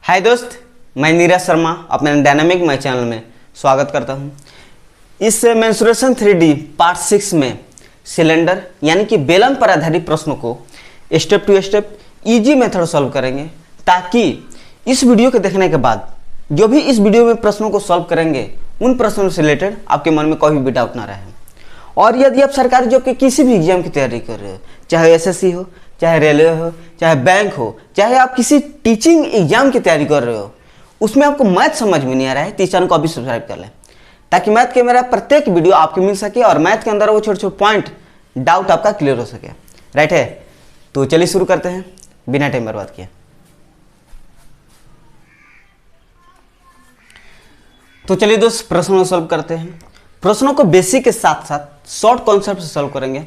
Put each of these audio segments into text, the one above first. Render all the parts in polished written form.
हाय दोस्त, मैं नीरज शर्मा अपने डायनामिक माई चैनल में स्वागत करता हूं। इस मेंसुरेशन 3D पार्ट 6 में सिलेंडर यानी कि बेलन पर आधारित प्रश्नों को step to step easy method solve करेंगे, ताकि इस वीडियो के देखने के बाद जो भी इस वीडियो में प्रश्नों को सॉल्व करेंगे उन प्रश्नों से रिलेटेड आपके मन में कोई भी डाउट ना रहे। और यदि आप सरकारी जॉब के किसी भी एग्जाम की तैयारी कर रहे हो, चाहे एसएससी हो, चाहे रेलवे हो, चाहे बैंक हो, चाहे आप किसी टीचिंग एग्जाम की तैयारी कर रहे हो, उसमें आपको मैथ समझ में नहीं आ रहा है तो इस चैनल को अभी सब्सक्राइब कर लें, ताकि मैथ के मेरा प्रत्येक वीडियो आपको मिल सके और मैथ के अंदर वो छोटे छोटे पॉइंट डाउट आपका क्लियर हो सके। राइट है, तो चलिए शुरू करते हैं बिना टाइम बर्बाद किए। तो चलिए दोस्त, प्रश्नों को सॉल्व करते हैं। प्रश्नों को बेसिक के साथ साथ शॉर्ट कॉन्सेप्ट से सॉल्व करेंगे,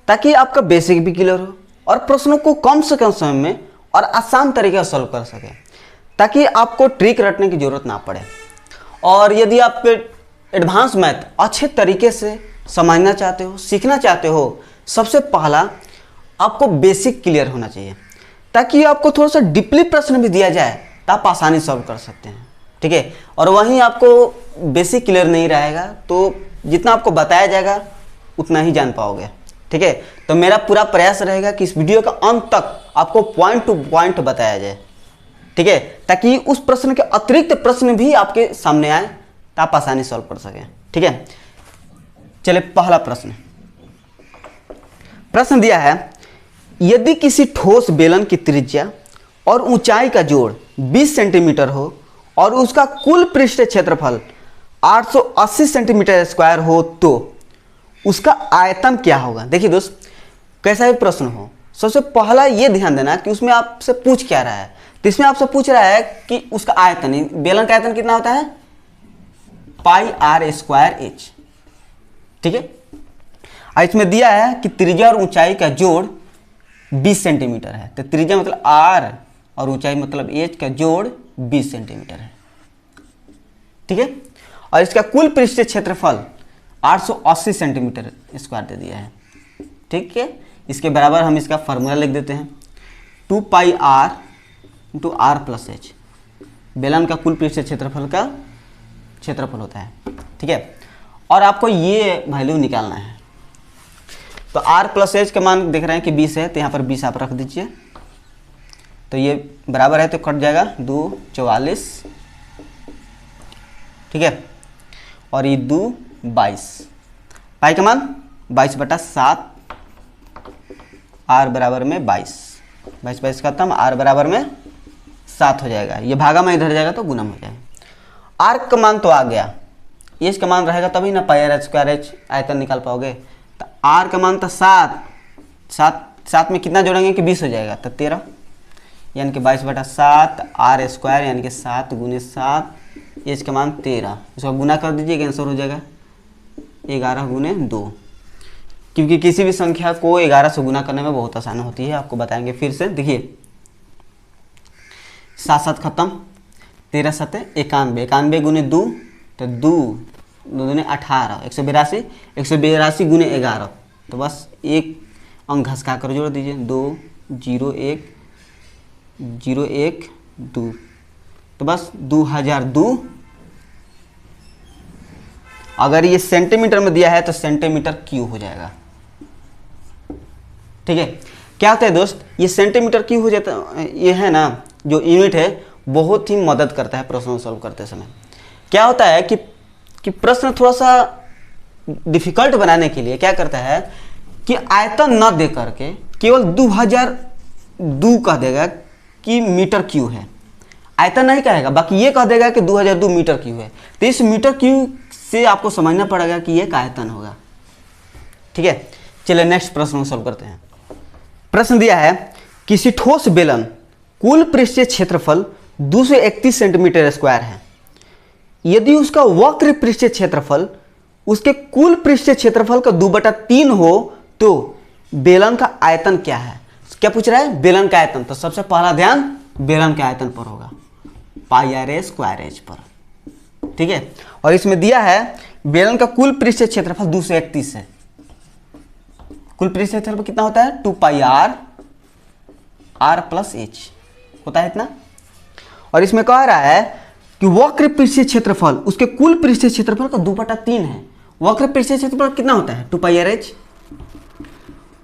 ताकि आपका बेसिक भी क्लियर हो और प्रश्नों को कम से कम समय में और आसान तरीके से सॉल्व कर सके, ताकि आपको ट्रिक रटने की जरूरत ना पड़े। और यदि आप एडवांस मैथ अच्छे तरीके से समझना चाहते हो, सीखना चाहते हो, सबसे पहला आपको बेसिक क्लियर होना चाहिए, ताकि आपको थोड़ा सा डीपली प्रश्न भी दिया जाए तो आप आसानी सॉल्व कर सकते हैं। ठीक है, और वहीं आपको बेसिक क्लियर नहीं रहेगा तो जितना आपको बताया जाएगा उतना ही जान पाओगे। ठीक है, तो मेरा पूरा प्रयास रहेगा कि इस वीडियो का अंत तक आपको पॉइंट टू पॉइंट बताया जाए। ठीक है, ताकि उस प्रश्न के अतिरिक्त प्रश्न भी आपके सामने आए तो आप आसानी सॉल्व कर सकें। ठीक है, चलिए पहला प्रश्न दिया है, यदि किसी ठोस बेलन की त्रिज्या और ऊंचाई का जोड़ 20 सेंटीमीटर हो और उसका कुल पृष्ठ क्षेत्रफल 880 सेंटीमीटर स्क्वायर हो तो उसका आयतन क्या होगा। देखिए दोस्त, कैसा भी प्रश्न हो, सबसे पहला ये ध्यान देना कि उसमें आपसे पूछ क्या रहा है। तो इसमें आपसे पूछ रहा है कि उसका आयतन, बेलन का आयतन कितना होता है, पाई आर स्क्वायर एच। ठीक है, और इसमें दिया है कि त्रिज्या और ऊंचाई का जोड़ 20 सेंटीमीटर है। तो त्रिज्या मतलब आर और ऊंचाई मतलब एच का जोड़ 20 सेंटीमीटर है। ठीक है, और इसका कुल पृष्ठ क्षेत्रफल 880 सेंटीमीटर स्क्वायर दे दिया है। ठीक है, इसके बराबर हम इसका फार्मूला लिख देते हैं, 2 pi R into R plus H. बेलन का कुल पृष्ठ क्षेत्रफल का क्षेत्रफल होता है। ठीक है, और आपको ये वैल्यू निकालना है। तो आर प्लस एच का मान देख रहे हैं कि 20 है, तो यहाँ पर 20 आप रख दीजिए। तो ये बराबर है तो कट जाएगा 2 44। ठीक है, और ये 2 22। पाई का मान 22/7, आर बराबर में 22। 22 खत्म, आर बराबर में 7 हो जाएगा। ये भागा में इधर जाएगा तो गुणम हो जाएगा। आर का मान तो आ गया, एच का मान रहेगा तभी ना पाई आर स्क्वायर एच आयतन निकाल पाओगे। तो आर का मान था 7 में कितना जोड़ेंगे कि 20 हो जाएगा, तो 13, यानी कि 22/7 आर स्क्वायर यानी कि 7 × 7, एच का मान 13। इसको गुना कर दीजिए, आंसर हो जाएगा 11 × 2। क्योंकि किसी भी संख्या को 11 से गुना करने में बहुत आसान होती है, आपको बताएंगे फिर से। देखिए 7 खत्म, 13 7 91, 91 × 2 तो 2 2 18, 182, 182 × 11, तो बस एक अंक घसका कर जोड़ दीजिए, 2 0 1 0 1 2, तो बस 2002। अगर ये सेंटीमीटर में दिया है तो सेंटीमीटर क्यूब हो जाएगा। ठीक है, क्या होता है दोस्त, ये सेंटीमीटर क्यूब हो जाता है, ये है ना जो यूनिट है, बहुत ही मदद करता है प्रश्न सॉल्व करते समय। क्या होता है कि प्रश्न थोड़ा सा डिफिकल्ट बनाने के लिए क्या करता है कि आयतन न दे करके केवल 2002 कह देगा कि मीटर क्यूब है, आयतन नहीं कहेगा, बाकी ये कह देगा कि 2002 मीटर क्यूब है। तो इस मीटर क्यूब से आपको समझना पड़ेगा कि ये आयतन होगा। ठीक है, चलिए नेक्स्ट प्रश्न सॉल्व करते हैं। प्रश्न दिया है, किसी ठोस बेलन कुल पृष्ठीय क्षेत्रफल 231 सेंटीमीटर स्क्वायर है। यदि उसका वक्र पृष्ठीय क्षेत्रफल उसके कुल पृष्ठीय क्षेत्रफल का 2/3 हो तो बेलन का आयतन क्या है। क्या पूछ रहा है, बेलन का आयतन। तो सबसे पहला ध्यान बेलन के आयतन पर होगा, पाई आर स्क्वायर एच पर। ठीक है, और इसमें दिया है बेलन का कुल पृष्ठीय क्षेत्रफल 231 है। कुल पृष्ठीय क्षेत्रफल कितना होता है, 2 पाई आर प्लस एच होता है इतना। और इसमें कह रहा है कि वक्र पृष्ठीय क्षेत्रफल उसके कुल पृष्ठीय क्षेत्रफल का 2/3 है। वक्र पृष्ठीय क्षेत्रफल कितना होता है 2πr/h।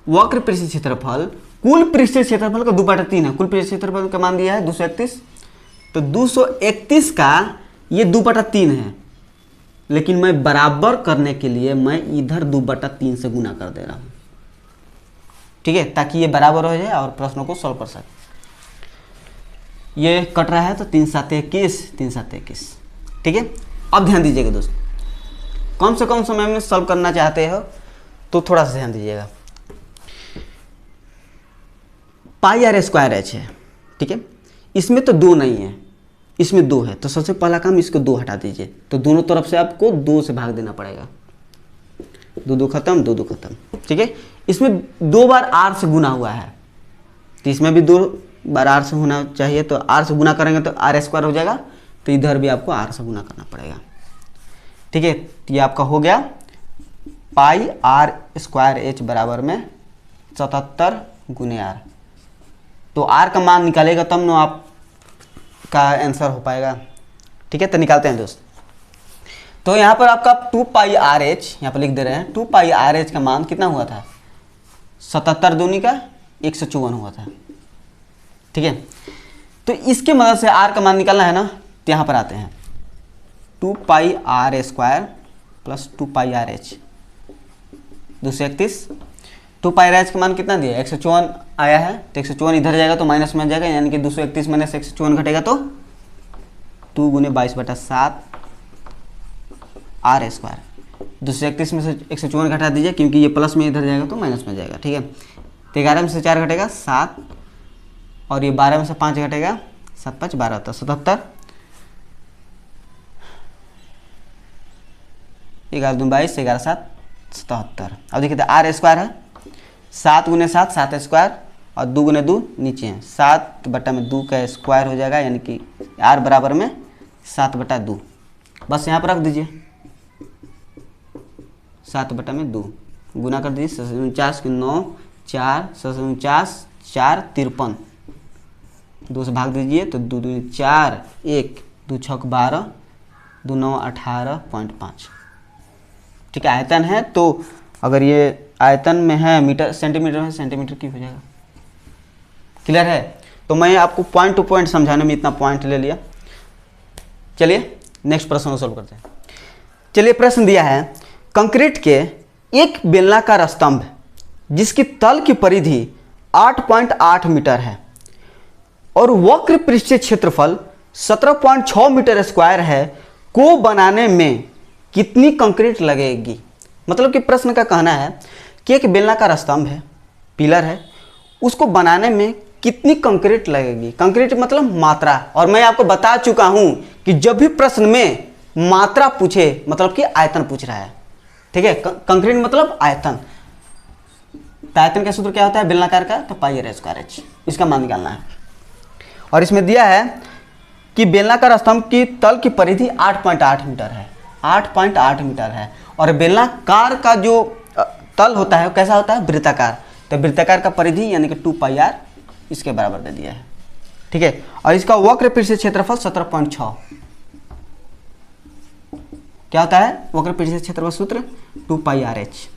वक्र पृष्ठीय क्षेत्रफल कुल पृष्ठीय क्षेत्रफल का 2/3 है। कुल पृष्ठीय क्षेत्रफल का मान दिया है 231, तो 231 का ये 2/3 है, लेकिन मैं बराबर करने के लिए मैं इधर 2/3 से गुना कर दे रहा हूं, ठीक है, ताकि ये बराबर हो जाए और प्रश्नों को सॉल्व कर सके। ये कट रहा है तो 3 7 21, 3 7 21, ठीक है। अब ध्यान दीजिएगा दोस्तों, कम से कम समय में सॉल्व करना चाहते हो तो थोड़ा सा ध्यान दीजिएगा। πr² है, ठीक है, इसमें तो 2 नहीं है, इसमें 2 है, तो सबसे पहला काम इसको 2 हटा दीजिए, तो दोनों तरफ से आपको 2 से भाग देना पड़ेगा। 2 2 खत्म, 2 2 खत्म, ठीक है। इसमें 2 बार r से गुना हुआ है, तो इसमें भी 2 बार r से होना चाहिए, तो r से गुना करेंगे तो r² हो जाएगा, तो इधर भी आपको r से गुना करना पड़ेगा, ठीक है। तो ये आपका हो गया πr² बराबर में 77 गुने r। तो r का मान निकालेगा तब ना आपका आंसर हो पाएगा, ठीक है। तो निकालते हैं दोस्त। तो यहाँ पर आपका 2πrh यहाँ पर लिख दे रहे हैं, 2πrh का मान कितना हुआ था 77 दूनी का 154 हुआ था, ठीक है। तो इसके मदद से r का मान निकालना है ना, तो यहाँ पर आते हैं 2πr² प्लस 2πrh 231। 2πrh का मान कितना दिया 154 आया है, तो 154 इधर जाएगा तो माइनस में जाएगा, यानी कि 231 में से 154 घटेगा तो 2 गुने 22/7 r²। 231 में से 154 घटा दीजिए, क्योंकि ये प्लस में इधर जाएगा तो माइनस में जाएगा, ठीक है। तो 11 में से 4 घटेगा 7, और ये 12 में से 5 घटेगा 7 5 12 होता है 77, 11 2 22, 11 7 77। अब देखिए r² है, 7 गुने 7 7² और 2 गुने 2 नीचे हैं, 7/2 का स्क्वायर हो जाएगा, यानी कि r बराबर में 7/2। बस यहाँ पर रख दीजिए 7/2 गुना कर दीजिए, 49 9 4 49 4 53, 2 से भाग दीजिए तो 2 2 4 1 2 6 12 2 9 18.5, ठीक है। आयतन है, तो अगर ये आयतन में है मीटर सेंटीमीटर में सेंटीमीटर की हो जाएगा, क्लियर है। तो मैं आपको पॉइंट टू पॉइंट समझाने में इतना पॉइंट ले लिया। चलिए नेक्स्ट प्रश्न को सॉल्व करते हैं। चलिए प्रश्न दिया है, कंक्रीट के एक बेलनाकार स्तंभ जिसकी तल की परिधि 8.8 मीटर है और वक्र पृष्ठीय क्षेत्रफल 17.6 मीटर स्क्वायर है को बनाने में कितनी कंक्रीट लगेगी। मतलब कि प्रश्न का कहना है कि एक बेलनाकार स्तंभ है, पिलर है, उसको बनाने में कितनी कंक्रीट लगेगी। कंक्रीट मतलब मात्रा, और मैं आपको बता चुका हूं कि जब भी प्रश्न में मात्रा पूछे मतलब कि आयतन पूछ रहा है, ठीक है। कंक्रीट मतलब आयतन, तो आयतन का सूत्र क्या होता है बेलनाकार का, तो πr², इसका मान निकालना है। और इसमें दिया है कि बेलनाकार स्तंभ की तल की परिधि 8.8 मीटर है, 8.8 मीटर है, और बेलनाकार का जो तल होता है कैसा होता है वृत्ताकार, तो वृत्ताकार का परिधि यानी कि 2πr इसके बराबर दे दिया है, ठीक है। और इसका वक्र पृष्ठीय क्षेत्रफल 17.6 क्या होता है, वक्र पृष्ठीय क्षेत्रफल सूत्र 2πrh,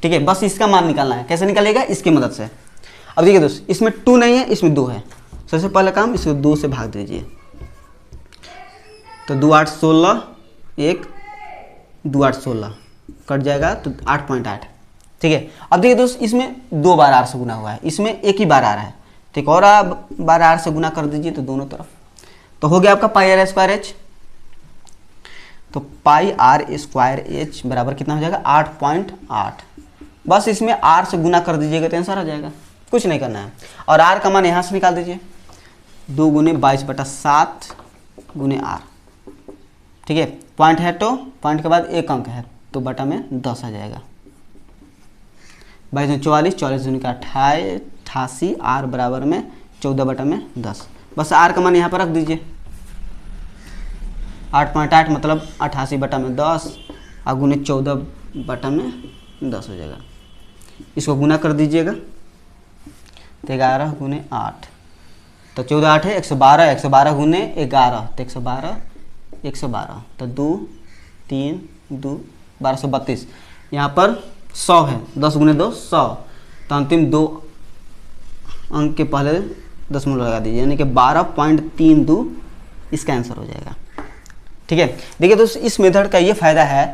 ठीक है। बस इसका मान निकालना है, कैसे निकालेगा इसकी मदद से। अब देखिए दोस्त, इसमें 2 नहीं है, इसमें 2 है। सबसे पहला काम इसको 2 से भाग दीजिए, तो 2 8 16 1 2 8 16 कट जाएगा तो 8.8, ठीक है। अब देखिए दोस्त, इसमें 2 बार r से गुना हुआ है, इसमें एक ही बार आ रहा है, ठीक, और बार r से गुना कर दीजिए तो दोनों तरफ, तो हो गया आपका πr²h। तो πr² बराबर कितना हो जाएगा 8.8। बस इसमें r से गुना कर दीजिएगा तो आंसर आ जाएगा, कुछ नहीं करना है। और r का मान यहाँ से निकाल दीजिए, 2 गुने 22/7 गुने r, ठीक है। पॉइंट है तो पॉइंट के बाद एक अंक है तो बटा में 10 आ जाएगा, 22 44 44 दूनी का 88, r बराबर में 14/10। बस r का मान यहाँ पर रख दीजिए, 8.8 मतलब 88/10 और गुने 14/10 हो जाएगा। इसको गुना कर दीजिएगा तो 11 गुने 8 तो 14 8 है 112, 112 गुने 11 तो 112, 112 तो 2 3 2 1232, यहाँ पर 100 है, 10 गुने 2 100, तो अंतिम 2 अंक के पहले दशमलव लगा दीजिए, यानी कि 12.32 इसका आंसर हो जाएगा। ठीक है, देखिए दोस्तों इस मेथड का ये फायदा है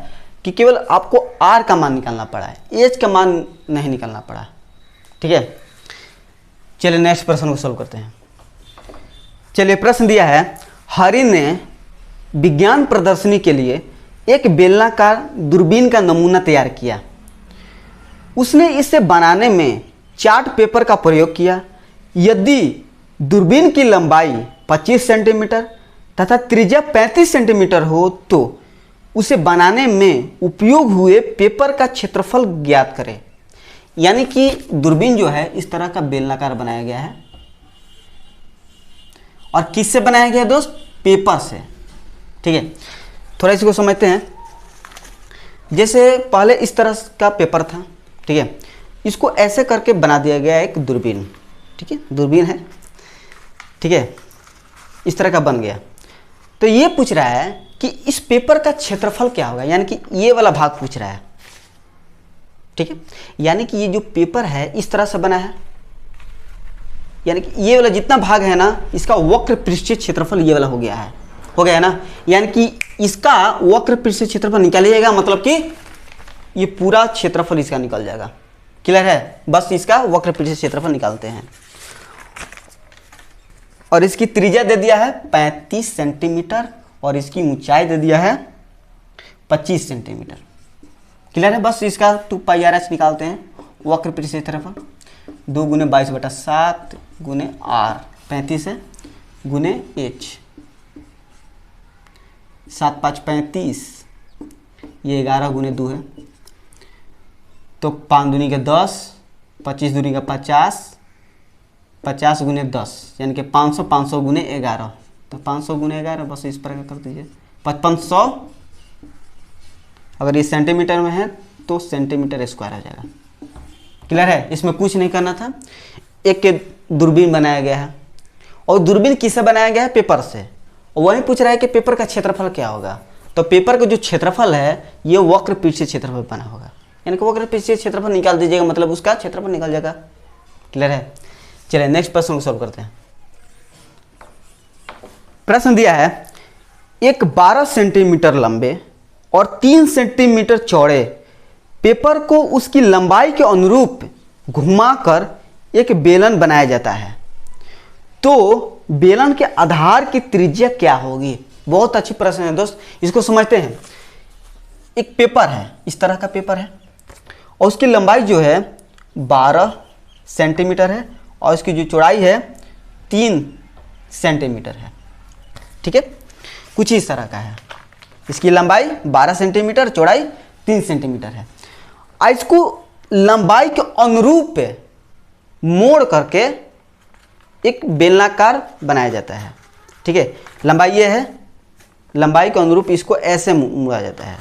कि केवल आपको आर का मान निकालना पड़ा है, एच का मान नहीं निकालना पड़ा। ठीक है, चलिए नेक्स्ट प्रश्न को सॉल्व करते हैं। चलिए प्रश्न दिया है, हरि ने विज्ञान प्रदर्शनी के लिए एक बेलनाकार दूरबीन का नमूना तैयार किया। उसने इसे बनाने में चार्ट पेपर का प्रयोग किया। यदि दूरबीन की लंबाई 25 सेंटीमीटर तथा त्रिज्या 35 सेंटीमीटर हो तो उसे बनाने में उपयोग हुए पेपर का क्षेत्रफल ज्ञात करें। यानी कि दूरबीन जो है इस तरह का बेलनाकार बनाया गया है, और किससे बनाया गया है दोस्त? पेपर से। ठीक है, थोड़ा इसको समझते हैं। जैसे पहले इस तरह का पेपर था, ठीक है, इसको ऐसे करके बना दिया गया एक दूरबीन। ठीक है, दूरबीन है, ठीक है, इस तरह का बन गया। तो ये पूछ रहा है कि इस पेपर का क्षेत्रफल क्या होगा, यानी कि ये वाला भाग पूछ रहा है। ठीक है, यानी कि ये जो पेपर है इस तरह से बना है, यानी कि ये वाला जितना भाग है ना, इसका वक्र पृष्ठीय क्षेत्रफल ये वाला हो गया है, हो गया ना। यानी कि इसका वक्र पृष्ठीय क्षेत्रफल निकालिएगा, मतलब कि ये पूरा क्षेत्रफल इसका निकल जाएगा। क्लियर है? बस इसका वक्र पृष्ठीय क्षेत्रफल निकालते हैं। और इसकी त्रिज्या दे दिया है 35 सेंटीमीटर और इसकी ऊंचाई दे दिया है 25 सेंटीमीटर। क्लियर है? बस इसका 2πr/h निकालते हैं। वक्र पृष्ठीय क्षेत्रफल 2 गुने 22/7 गुने r, 35 है, गुने h, 7 5 35, ये 11 गुने 2 है, तो 5 दूनी के 10, 25 दूनी का 50, 50 गुने 10 यानी कि 500, 500 गुने 11, तो 500 गुने 11, बस इस प्रकार कर दीजिए 5500। अगर ये सेंटीमीटर में है तो सेंटीमीटर स्क्वायर आ जाएगा। क्लियर है? इसमें कुछ नहीं करना था। एक के दूरबीन बनाया गया है, और दूरबीन किससे बनाया गया है? पेपर से। और वही पूछ रहा है कि पेपर का क्षेत्रफल क्या होगा। तो पेपर का जो क्षेत्रफल है ये वक्र पृष्ठीय क्षेत्रफल बना होगा, यानी कि वक्र पृष्ठीय क्षेत्रफल निकाल दीजिएगा, मतलब उसका क्षेत्रफल निकल जाएगा। क्लियर है? चलिए नेक्स्ट प्रश्न को सॉल्व करते हैं। प्रश्न दिया है, एक 12 सेंटीमीटर लंबे और 3 सेंटीमीटर चौड़े पेपर को उसकी लंबाई के अनुरूप घुमाकर एक बेलन बनाया जाता है, तो बेलन के आधार की त्रिज्या क्या होगी? बहुत अच्छी प्रश्न है दोस्त, इसको समझते हैं। एक पेपर है, इस तरह का पेपर है, और उसकी लंबाई जो है 12 सेंटीमीटर है और इसकी जो चौड़ाई है 3 सेंटीमीटर है। ठीक है, कुछ इस तरह का है। इसकी लंबाई 12 सेंटीमीटर, चौड़ाई 3 सेंटीमीटर है। इसको लंबाई के अनुरूप मोड़ करके एक बेलनाकार बनाया जाता है। ठीक है, लंबाई ये है, लंबाई के अनुरूप इसको ऐसे मोड़ा जाता है।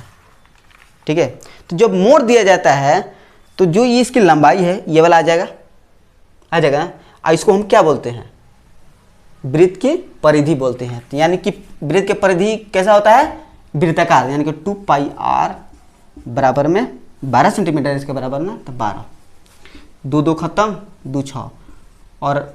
ठीक है, तो जब मोड़ दिया जाता है तो जो ये इसकी लंबाई है ये वाला आ जाएगा ना। और इसको हम क्या बोलते हैं? वृत्त की परिधि बोलते हैं। यानी कि वृत्त की परिधि कैसा होता है? वृत्ताकार, यानी कि 2πr बराबर में 12 सेंटीमीटर इसके बराबर ना, तो 12, 2 2 खत्म, 2 6, और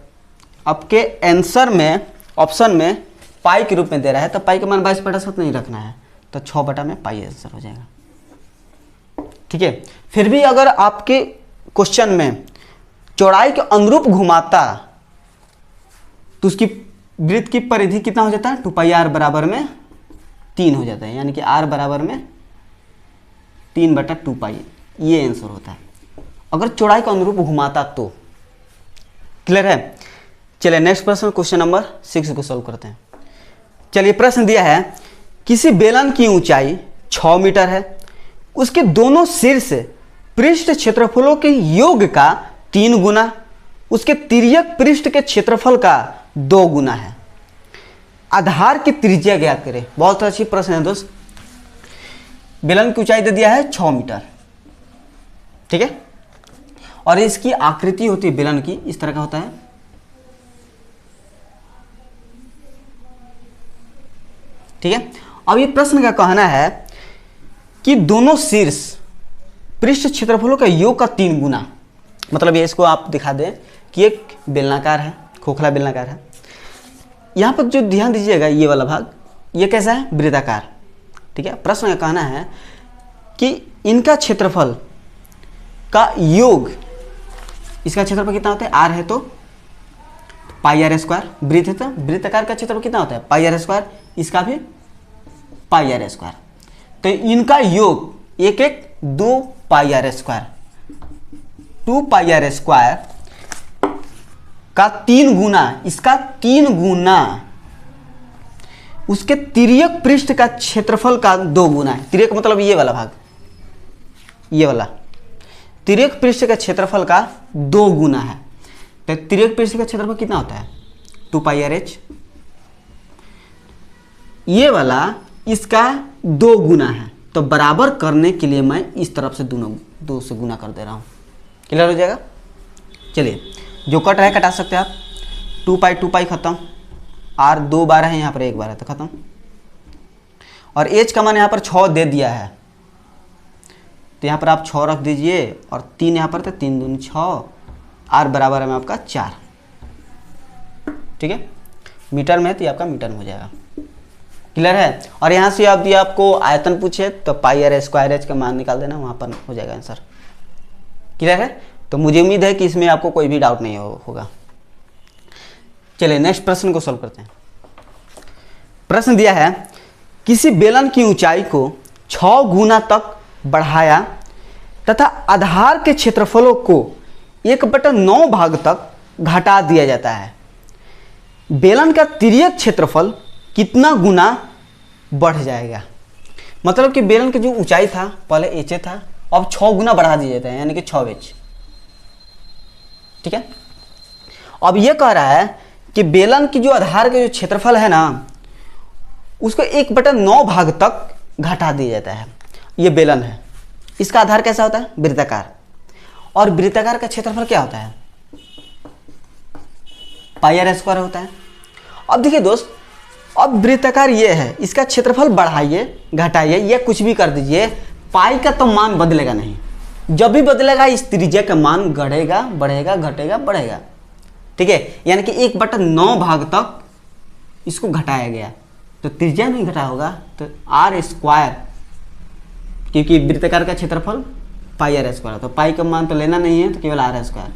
आपके आंसर में ऑप्शन में पाई के रूप में दे रहा है, तो पाई का मान 22/7 नहीं रखना है, तो 6 में पाई आंसर हो जाएगा। ठीक है, फिर भी अगर आपके क्वेश्चन में चौड़ाई के अनुरूप घुमाता तो उसकी वृत्त की परिधि कितना हो जाता है? 2πr बराबर में 3 हो जाता है, यानी कि r बराबर में 3/2π, ये आंसर होता है अगर चौड़ाई के अनुरूप घुमाता तो। क्लियर है? चलिए नेक्स्ट प्रश्न, क्वेश्चन नंबर 6 को सॉल्व करते हैं। चलिए प्रश्न दिया है, किसी बेलन की ऊंचाई 6 मीटर है, उसके दोनों शीर्ष पृष्ठ क्षेत्रफलों के योग का 3 गुना उसके तिर्यक पृष्ठ के क्षेत्रफल का 2 गुना है। आधार की त्रिज्या ज्ञात करें। बहुत अच्छी प्रश्न है दोस्त। बेलन की ऊंचाई दे दिया है 6 मीटर, ठीक है, और इसकी आकृति होती है बेलन की, इस तरह का होता है। ठीक है। अब ये प्रश्न का कहना है कि दोनों शीर्ष पृष्ठ क्षेत्रफलों का योग का 3 गुना, मतलब ये इसको आप दिखा दें कि एक बेलनाकार है, खोखला बेलनाकार है। यहाँ पर जो ध्यान दीजिएगा ये वाला भाग, ये कैसा है, वृत्ताकार, ठीक है। प्रश्न का कहना है कि इनका क्षेत्रफल का योग, इसका क्षेत्रफल कितना होता है, आर है तो पाई आर स्क्वायर, वृत्त है तो वृत्ताकार का क्षेत्रफल कितना होता है, पाई आर स्क्वायर, इसका भी पाई आर स्क्वायर। तो इनका योग एक एक 2 pi R square, 2 pi R square का 3 गुना, इसका 3 गुना उसके तिर्यक पृष्ठ का क्षेत्रफल का 2 गुना है। तिर्यक मतलब ये वाला भाग, ये वाला तिर्यक पृष्ठ का क्षेत्रफल का 2 गुना है। तो तिर्यक पृष्ठ का क्षेत्रफल कितना होता है, 2 पाई आर एच। ये वाला इसका 2 गुना है, तो बराबर करने के लिए मैं इस तरफ से 2 से गुना कर दे रहा हूं। क्लियर हो जाएगा। चलिए जो कट रहा है कटा सकते हैं आप, 2 पाई खत्म, आर 2 बार है, यहाँ पर 1 बार है तो खत्म। और एच का मान यहाँ पर 6 दे दिया है, तो यहाँ पर आप 6 रख दीजिए और 3 यहाँ पर, तो 3 दूनी 6, आर बराबर है में आपका 4, ठीक है। मीटर में है तो ये आपका मीटर में हो जाएगा। क्लियर है। और यहाँ से आप दिया आपको आयतन पूछे तो पाई आर स्क्वायर एच का मान निकाल देना, वहाँ पर हो जाएगा आंसर। क्लियर है। तो मुझे उम्मीद है कि इसमें आपको कोई भी डाउट नहीं होगा। चलिए नेक्स्ट प्रश्न को सॉल्व करते हैं। प्रश्न दिया है किसी बेलन की ऊंचाई को 6 गुना तक बढ़ाया तथा आधार के क्षेत्रफलों को 1/9 भाग तक घटा दिया जाता है। बेलन का तिर्यक क्षेत्रफल कितना गुना बढ़ जाएगा। मतलब कि बेलन की जो ऊंचाई था पहले एच था, अब 6 गुना बढ़ा दिया जाता है, यानी कि 6h, ठीक है। अब यह कह रहा है कि बेलन की जो आधार के जो क्षेत्रफल है ना, उसको 1/9 भाग तक घटा दिया जाता है। ये बेलन है, इसका आधार कैसा होता है, वृत्ताकार, और वृत्ताकार का क्षेत्रफल क्या होता है, पाई आर स्क्वायर होता है। अब देखिए दोस्त, अब वृत्ताकार ये है, इसका क्षेत्रफल बढ़ाइए घटाइए या कुछ भी कर दीजिए, पाई का तो मान बदलेगा नहीं। जब भी बदलेगा इस त्रिज्या का मान बढ़ेगा बढ़ेगा घटेगा बढ़ेगा, ठीक है। यानी कि 1/9 भाग तक इसको घटाया गया, तो त्रिज्या नहीं घटा होगा तो आर स्क्वायर, क्योंकि वृत्ताकार का क्षेत्रफल पाई आर स्क्वायर, तो पाई का मान तो लेना नहीं है, तो केवल आर स्क्वायर,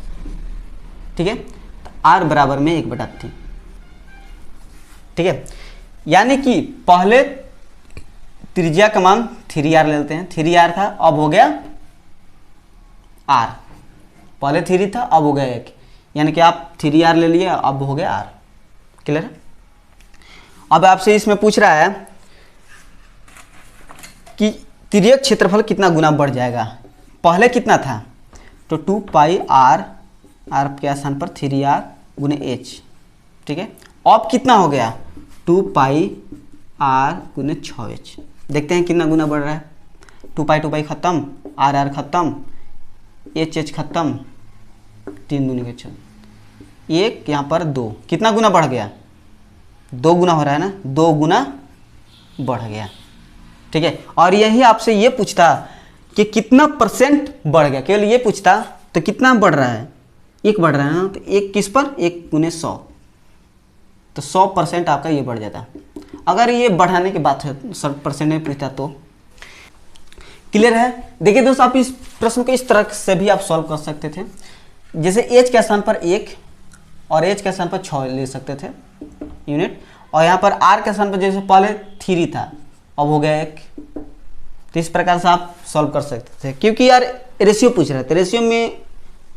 ठीक है। आर बराबर में 1/3, ठीक है। यानी कि पहले त्रिज्या का मान 3r लेते हैं, 3r था अब हो गया r, पहले 3 था अब हो गया 1, यानी कि आप 3r ले लिए अब हो गया r। क्लियर है। अब आपसे इसमें पूछ रहा है कि तिर्यक क्षेत्रफल कितना गुना बढ़ जाएगा। पहले कितना था, तो 2 पाई r, r के स्थान पर 3r गुने h, ठीक है। अब कितना हो गया, 2 पाई r गुने 6h। देखते हैं कितना गुना बढ़ रहा है। 2 पाई खत्म, r खत्म, h खत्म, 3 दूनी के 6, 1 यहाँ पर 2, कितना गुना बढ़ गया, 2 गुना हो रहा है ना, 2 गुना बढ़ गया, ठीक है। और यही आपसे ये पूछता कि कितना % बढ़ गया, केवल ये पूछता तो कितना बढ़ रहा है, 1 बढ़ रहा है ना, तो 1 किस पर, 1 गुने 100, तो 100% आपका ये बढ़ जाता। अगर ये बढ़ाने की बात है 100% में पूछता तो। क्लियर है। देखिए दोस्त, आप इस प्रश्न को इस तरह से भी आप सॉल्व कर सकते थे, जैसे एच के स्थान पर 1 और एच के स्थान पर 6 ले सकते थे यूनिट, और यहाँ पर आर के स्थान पर जैसे पहले 3 था अब हो गया 1, तो इस प्रकार से आप सॉल्व कर सकते थे, क्योंकि यार रेशियो पूछ रहे थे, रेशियो में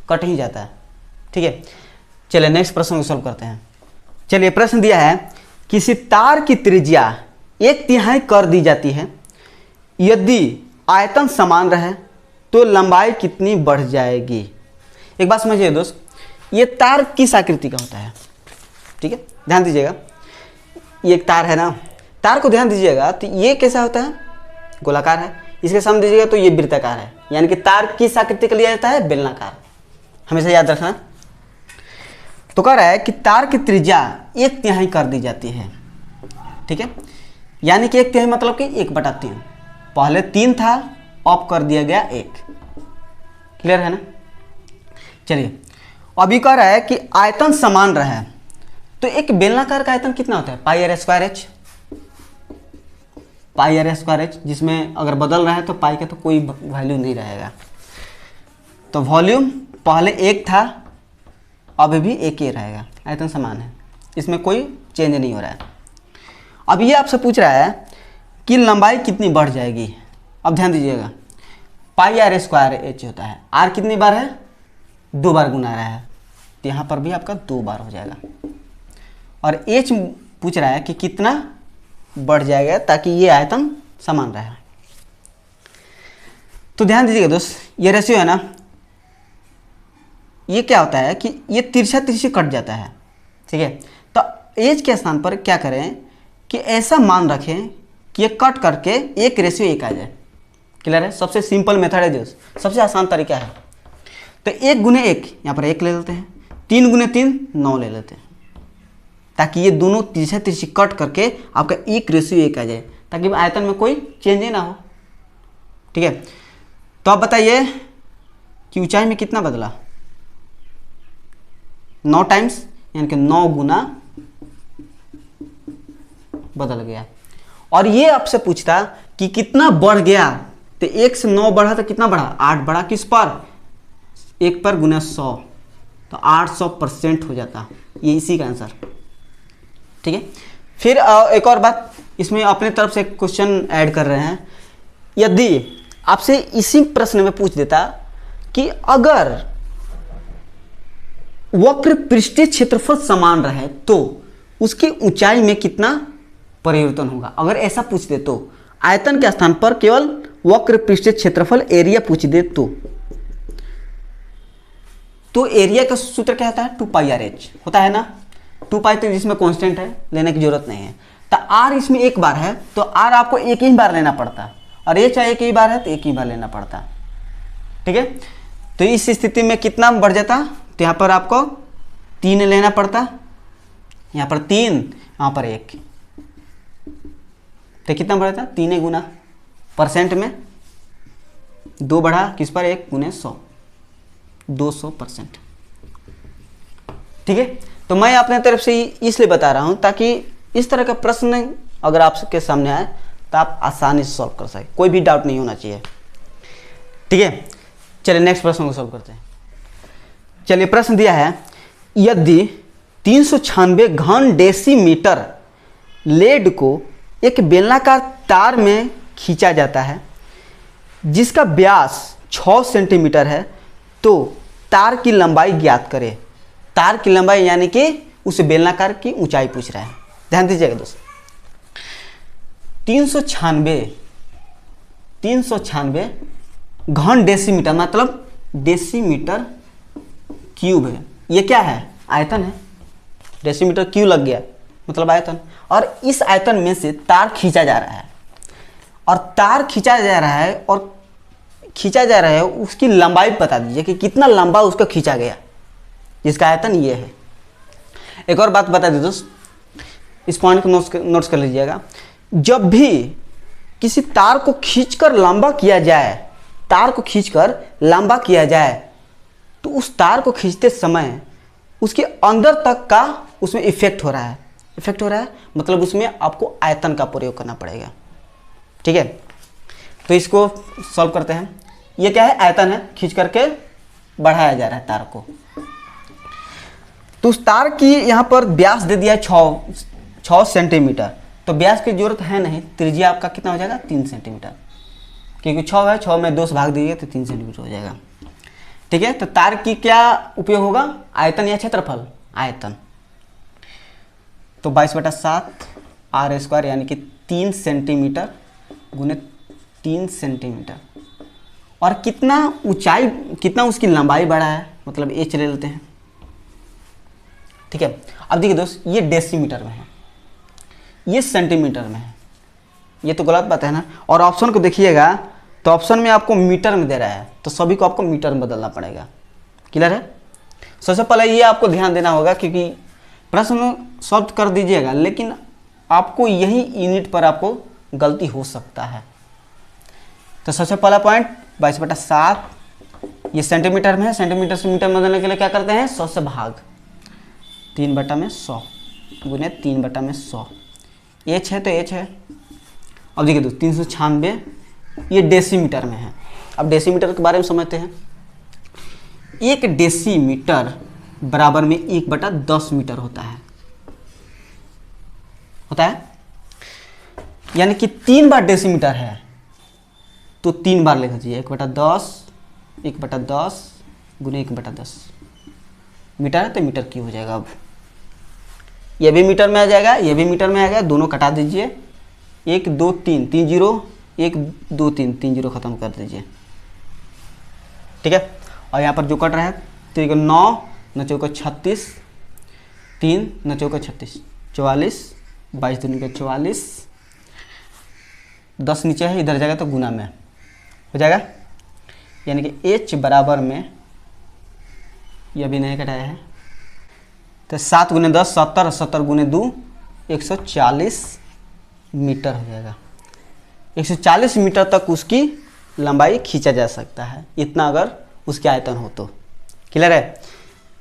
कट ही जाता है, ठीक है। चलिए नेक्स्ट प्रश्न को सॉल्व करते हैं। चलिए प्रश्न दिया है किसी तार की त्रिज्या 1/3 कर दी जाती है, यदि आयतन समान रहे तो लंबाई कितनी बढ़ जाएगी। एक बात समझिए दोस्त, ये तार किस आकृति का होता है, ठीक है, ध्यान दीजिएगा। ये एक तार है ना, तार को ध्यान दीजिएगा, तो ये कैसा होता है, गोलाकार है, इसके सामने दीजिएगा तो ये वृत्ताकार है, यानी कि तार किस आकृति का लिया जाता है, बेलनाकार, हमेशा याद रखना। तो कह रहा है कि तार की त्रिज्या 1/3 कर दी जाती है, ठीक है। यानी कि 1/3 मतलब कि 1/3। पहले 3 था, अब कर दिया गया 1। क्लियर है ना। चलिए अभी कह रहा है कि आयतन समान रहा, तो एक बेलनाकार का आयतन कितना होता है, pi R square H. Pi R square H, जिसमें अगर बदल रहा है तो पाई का तो कोई वैल्यू नहीं रहेगा। तो वॉल्यूम पहले 1 था, अभी भी 1 ही रहेगा, आयतन समान है, इसमें कोई चेंज नहीं हो रहा है। अब ये आपसे पूछ रहा है कि लंबाई कितनी बढ़ जाएगी। अब ध्यान दीजिएगा, पाई आर स्क्वायर एच होता है, आर कितनी बार है, 2 बार गुना रहा है, तो यहाँ पर भी आपका 2 बार हो जाएगा। और एच पूछ रहा है कि कितना बढ़ जाएगा ताकि ये आयतन समान रहे। तो ध्यान दीजिएगा दोस्त, ये रेशियो है ना, ये क्या होता है कि ये तिरछा तिरछी कट जाता है, ठीक है। तो एच के स्थान पर क्या करें कि ऐसा मान रखें कि ये कट करके 1:1 आ जाए। क्लियर है, सबसे सिंपल मेथड है दोस्त, सबसे आसान तरीका है। तो 1×1 यहाँ पर 1 ले लेते हैं, 3×3 9 ले लेते हैं, ताकि ये दोनों तिरछा तिरछी कट करके आपका 1:1 आ जाए, ताकि आयतन में कोई चेंज ही ना हो। ठीक है, तो आप बताइए कि ऊंचाई में कितना बदला, 9 टाइम्स, यानी कि 9 गुना बदल गया। और ये आपसे पूछता कि कितना बढ़ गया, तो 1 से 9 बढ़ा तो कितना बढ़ा, 8 बढ़ा, किस पर, 1 पर गुना 100, तो 800% हो जाता। ये इसी का आंसर। ठीक है, फिर एक और बात, इसमें अपने तरफ से क्वेश्चन ऐड कर रहे हैं। यदि आपसे इसी प्रश्न में पूछ देता कि अगर वक्र पृष्ठीय क्षेत्रफल समान रहे तो उसकी ऊंचाई में कितना परिवर्तन होगा, अगर ऐसा पूछ दे तो, आयतन के स्थान पर केवल वक्र पृष्ठीय क्षेत्रफल एरिया पूछ दे तो एरिया का सूत्र क्या होता है, 2πr/h होता है ना। 2π तो जिसमें कांस्टेंट है, लेने की जरूरत नहीं है। तो r इसमें एक बार है तो r आपको एक ही बार लेना पड़ता, और h एक ही बार है तो एक ही बार लेना पड़ता। ठीक है, तो इस स्थिति में कितना बढ़ जाता, तो यहाँ पर आपको 3 लेना पड़ता, यहाँ पर 3, यहाँ पर 1, तो कितना बढ़ता, 3 गुना परसेंट में 2 बढ़ा, किस पर, 1 गुने 100, 200%। ठीक है, तो मैं अपने तरफ से इसलिए बता रहा हूं ताकि इस तरह का प्रश्न अगर आपके सामने आए तो आप आसानी से सॉल्व कर सकें, कोई भी डाउट नहीं होना चाहिए। ठीक है, चलिए नेक्स्ट प्रश्न को सॉल्व करते हैं। चलिए प्रश्न दिया है, यदि 396 घन डेसीमीटर लेड को एक बेलनाकार तार में खींचा जाता है जिसका व्यास 6 सेंटीमीटर है, तो तार की लंबाई ज्ञात करें। तार की लंबाई यानी कि उस बेलनाकार की ऊंचाई पूछ रहा है। ध्यान दीजिएगा दोस्तों, 396 घन डेसीमीटर मतलब डेसीमीटर क्यूब है। ये क्या है, आयतन है, डेसीमीटर क्यूब लग गया मतलब आयतन। और इस आयतन में से तार खींचा जा रहा है, और तार खींचा जा रहा है, और खींचा जा रहा है, उसकी लंबाई बता दीजिए कि कितना लंबा उसका खींचा गया, जिसका आयतन ये है। एक और बात बता दी दोस्त, इस पॉइंट को नोट्स कर लीजिएगा। जब भी किसी तार को खींचकर लंबा किया जाए, तार को खींचकर लंबा किया जाए, तो उस तार को खींचते समय उसके अंदर तक का उसमें इफेक्ट हो रहा है। इफेक्ट हो रहा है मतलब उसमें आपको आयतन का प्रयोग करना पड़ेगा। ठीक है, तो इसको सॉल्व करते हैं। ये क्या है, आयतन है, खींच करके बढ़ाया जा रहा है तार को। तो उस तार की यहाँ पर व्यास दे दिया है 6 सेंटीमीटर, तो व्यास की जरूरत है नहीं, त्रिज्या आपका कितना हो जाएगा, 3 सेंटीमीटर, क्योंकि 6 है, 6 में 2 से भाग दीजिए तो 3 सेंटीमीटर हो जाएगा। ठीक है, तो तार की क्या उपयोग होगा, आयतन या क्षेत्रफल, आयतन। तो 22/7 r² यानी कि 3 सेंटीमीटर गुने 3 सेंटीमीटर। और कितना ऊंचाई, कितना उसकी लंबाई बढ़ा है, मतलब h ले लेते हैं। ठीक है, अब देखिए दोस्त, ये डेसीमीटर में है, ये सेंटीमीटर में है, ये तो गलत बात है ना। और ऑप्शन को देखिएगा तो ऑप्शन में आपको मीटर में दे रहा है, तो सभी को आपको मीटर में बदलना पड़ेगा। क्लियर है, सबसे पहले ये आपको ध्यान देना होगा, क्योंकि प्रश्न सॉल्व कर दीजिएगा लेकिन आपको यही यूनिट पर आपको गलती हो सकता है। तो सबसे पहला पॉइंट 22/7, ये सेंटीमीटर में है, सेंटीमीटर से मीटर में बदलने के लिए क्या करते हैं, 100 से भाग, 3/100 गुने 3/100, एच है तो एच है। अब देखिए दोस्त 396 ये डेसीमीटर में है। अब डेसीमीटर के बारे में समझते हैं। 1 डेसीमीटर बराबर में 1/10 मीटर होता है यानी कि 3 बार डेसीमीटर है तो 3 बार लिख दीजिए, 1/10 गुने 1/10, मीटर है तो मीटर क्यूब हो जाएगा। अब ये भी मीटर में आ जाएगा, ये भी मीटर में आ जाएगा, दोनों कटा दीजिए, 1 2 3 3 0, 1 2 3 3 0 खत्म कर दीजिए, ठीक है। और यहाँ पर जो कट रहा है 3 9 9 चौका 36, 3 9 चौका 36, 44, 22 दूनी का 44, 10 नीचे है, इधर जाएगा तो गुना में हो जाएगा, यानी कि h बराबर में, ये अभी नहीं कटाया है, तो 7 गुने 10 70, 70 गुने 2 140 मीटर हो जाएगा। 140 मीटर तक उसकी लंबाई खींचा जा सकता है, इतना अगर उसके आयतन हो तो। क्लियर है?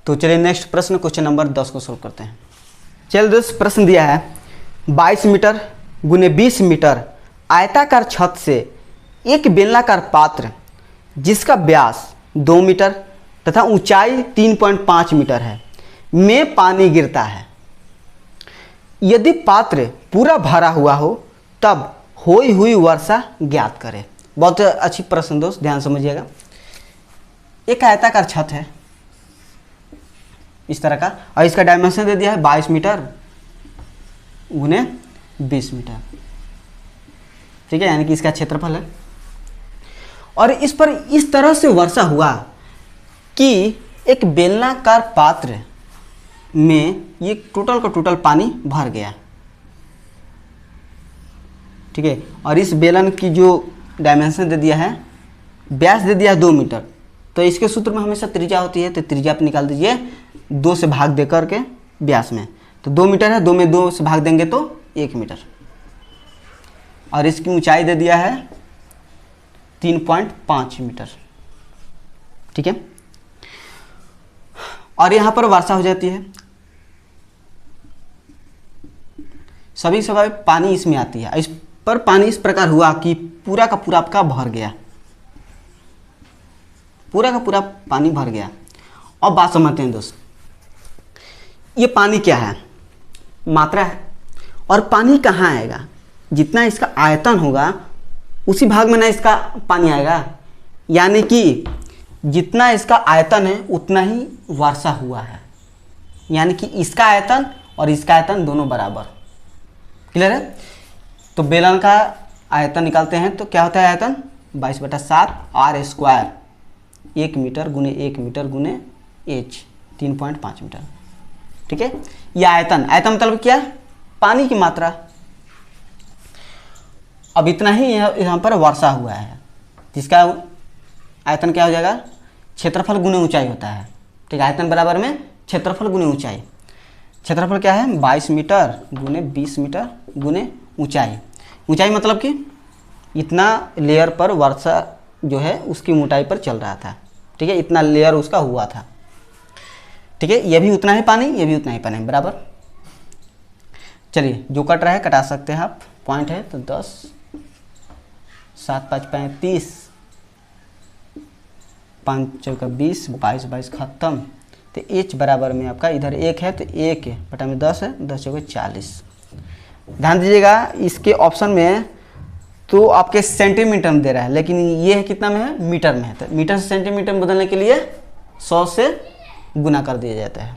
तो चलिए नेक्स्ट प्रश्न, क्वेश्चन नंबर 10 को सोल्व करते हैं। चलिए दोस्त, प्रश्न दिया है 22 मीटर गुने 20 मीटर आयताकार छत से एक बेलनाकार पात्र जिसका व्यास 2 मीटर तथा ऊंचाई 3.5 मीटर है में पानी गिरता है। यदि पात्र पूरा भरा हुआ हो तब होई हुई वर्षा ज्ञात करें। बहुत अच्छी प्रश्न दोस्त, ध्यान समझिएगा। एक आयताकार छत है इस तरह का, और इसका डायमेंशन दे दिया है 22 मीटर गुने 20 मीटर, ठीक है, यानी कि इसका क्षेत्रफल है। और इस पर इस तरह से वर्षा हुआ कि एक बेलनाकार पात्र में ये टोटल का टोटल पानी भर गया, ठीक है। और इस बेलन की जो डायमेंशन दे दिया है, व्यास दे दिया है 2 मीटर, तो इसके सूत्र में हमेशा त्रिज्या होती है, तो त्रिज्या आप निकाल दीजिए 2 से भाग दे करके व्यास में, तो 2 मीटर है, 2 में 2 से भाग देंगे तो 1 मीटर। और इसकी ऊंचाई दे दिया है 3.5 मीटर, ठीक है। और यहाँ पर वर्षा हो जाती है, सभी समय पानी इसमें आती है। इस पर पानी इस प्रकार हुआ कि पूरा का पूरा आपका भर गया, पूरा का पूरा पानी भर गया। अब बात समझते हैं दोस्त, ये पानी क्या है, मात्रा है। और पानी कहाँ आएगा, जितना इसका आयतन होगा उसी भाग में ना इसका पानी आएगा, यानी कि जितना इसका आयतन है उतना ही वर्षा हुआ है, यानी कि इसका आयतन और इसका आयतन दोनों बराबर। क्लियर है? तो बेलन का आयतन निकालते हैं तो क्या होता है आयतन, 22/7 r स्क्वायर, 1 मीटर गुने 1 मीटर गुने h, 3.5 मीटर, ठीक है। यह आयतन, आयतन मतलब क्या, पानी की मात्रा। अब इतना ही यहाँ पर वर्षा हुआ है, जिसका आयतन क्या हो जाएगा, क्षेत्रफल गुने ऊंचाई होता है, ठीक है। आयतन बराबर में क्षेत्रफल गुने ऊंचाई। क्षेत्रफल क्या है, 22 मीटर गुने 20 मीटर गुने ऊंचाई। ऊंचाई मतलब कि इतना लेयर पर वर्षा जो है उसकी मोटाई पर चल रहा था, ठीक है, इतना लेयर उसका हुआ था, ठीक है। ये भी उतना ही पानी, ये भी उतना ही पानी, बराबर। चलिए जो कट रहा है कटा सकते हैं आप, पॉइंट है तो 10, 7 5 35, 5 चौका 20, 22 22 खत्म। तो h बराबर में आपका इधर 1 है तो 1 बटा में 10 है, 10 चौका 40। ध्यान दीजिएगा इसके ऑप्शन में तो आपके सेंटीमीटर में दे रहा है, लेकिन ये है कितना में है, मीटर में है। तो मीटर से सेंटीमीटर में बदलने के लिए 100 से गुना कर दिया जाता है,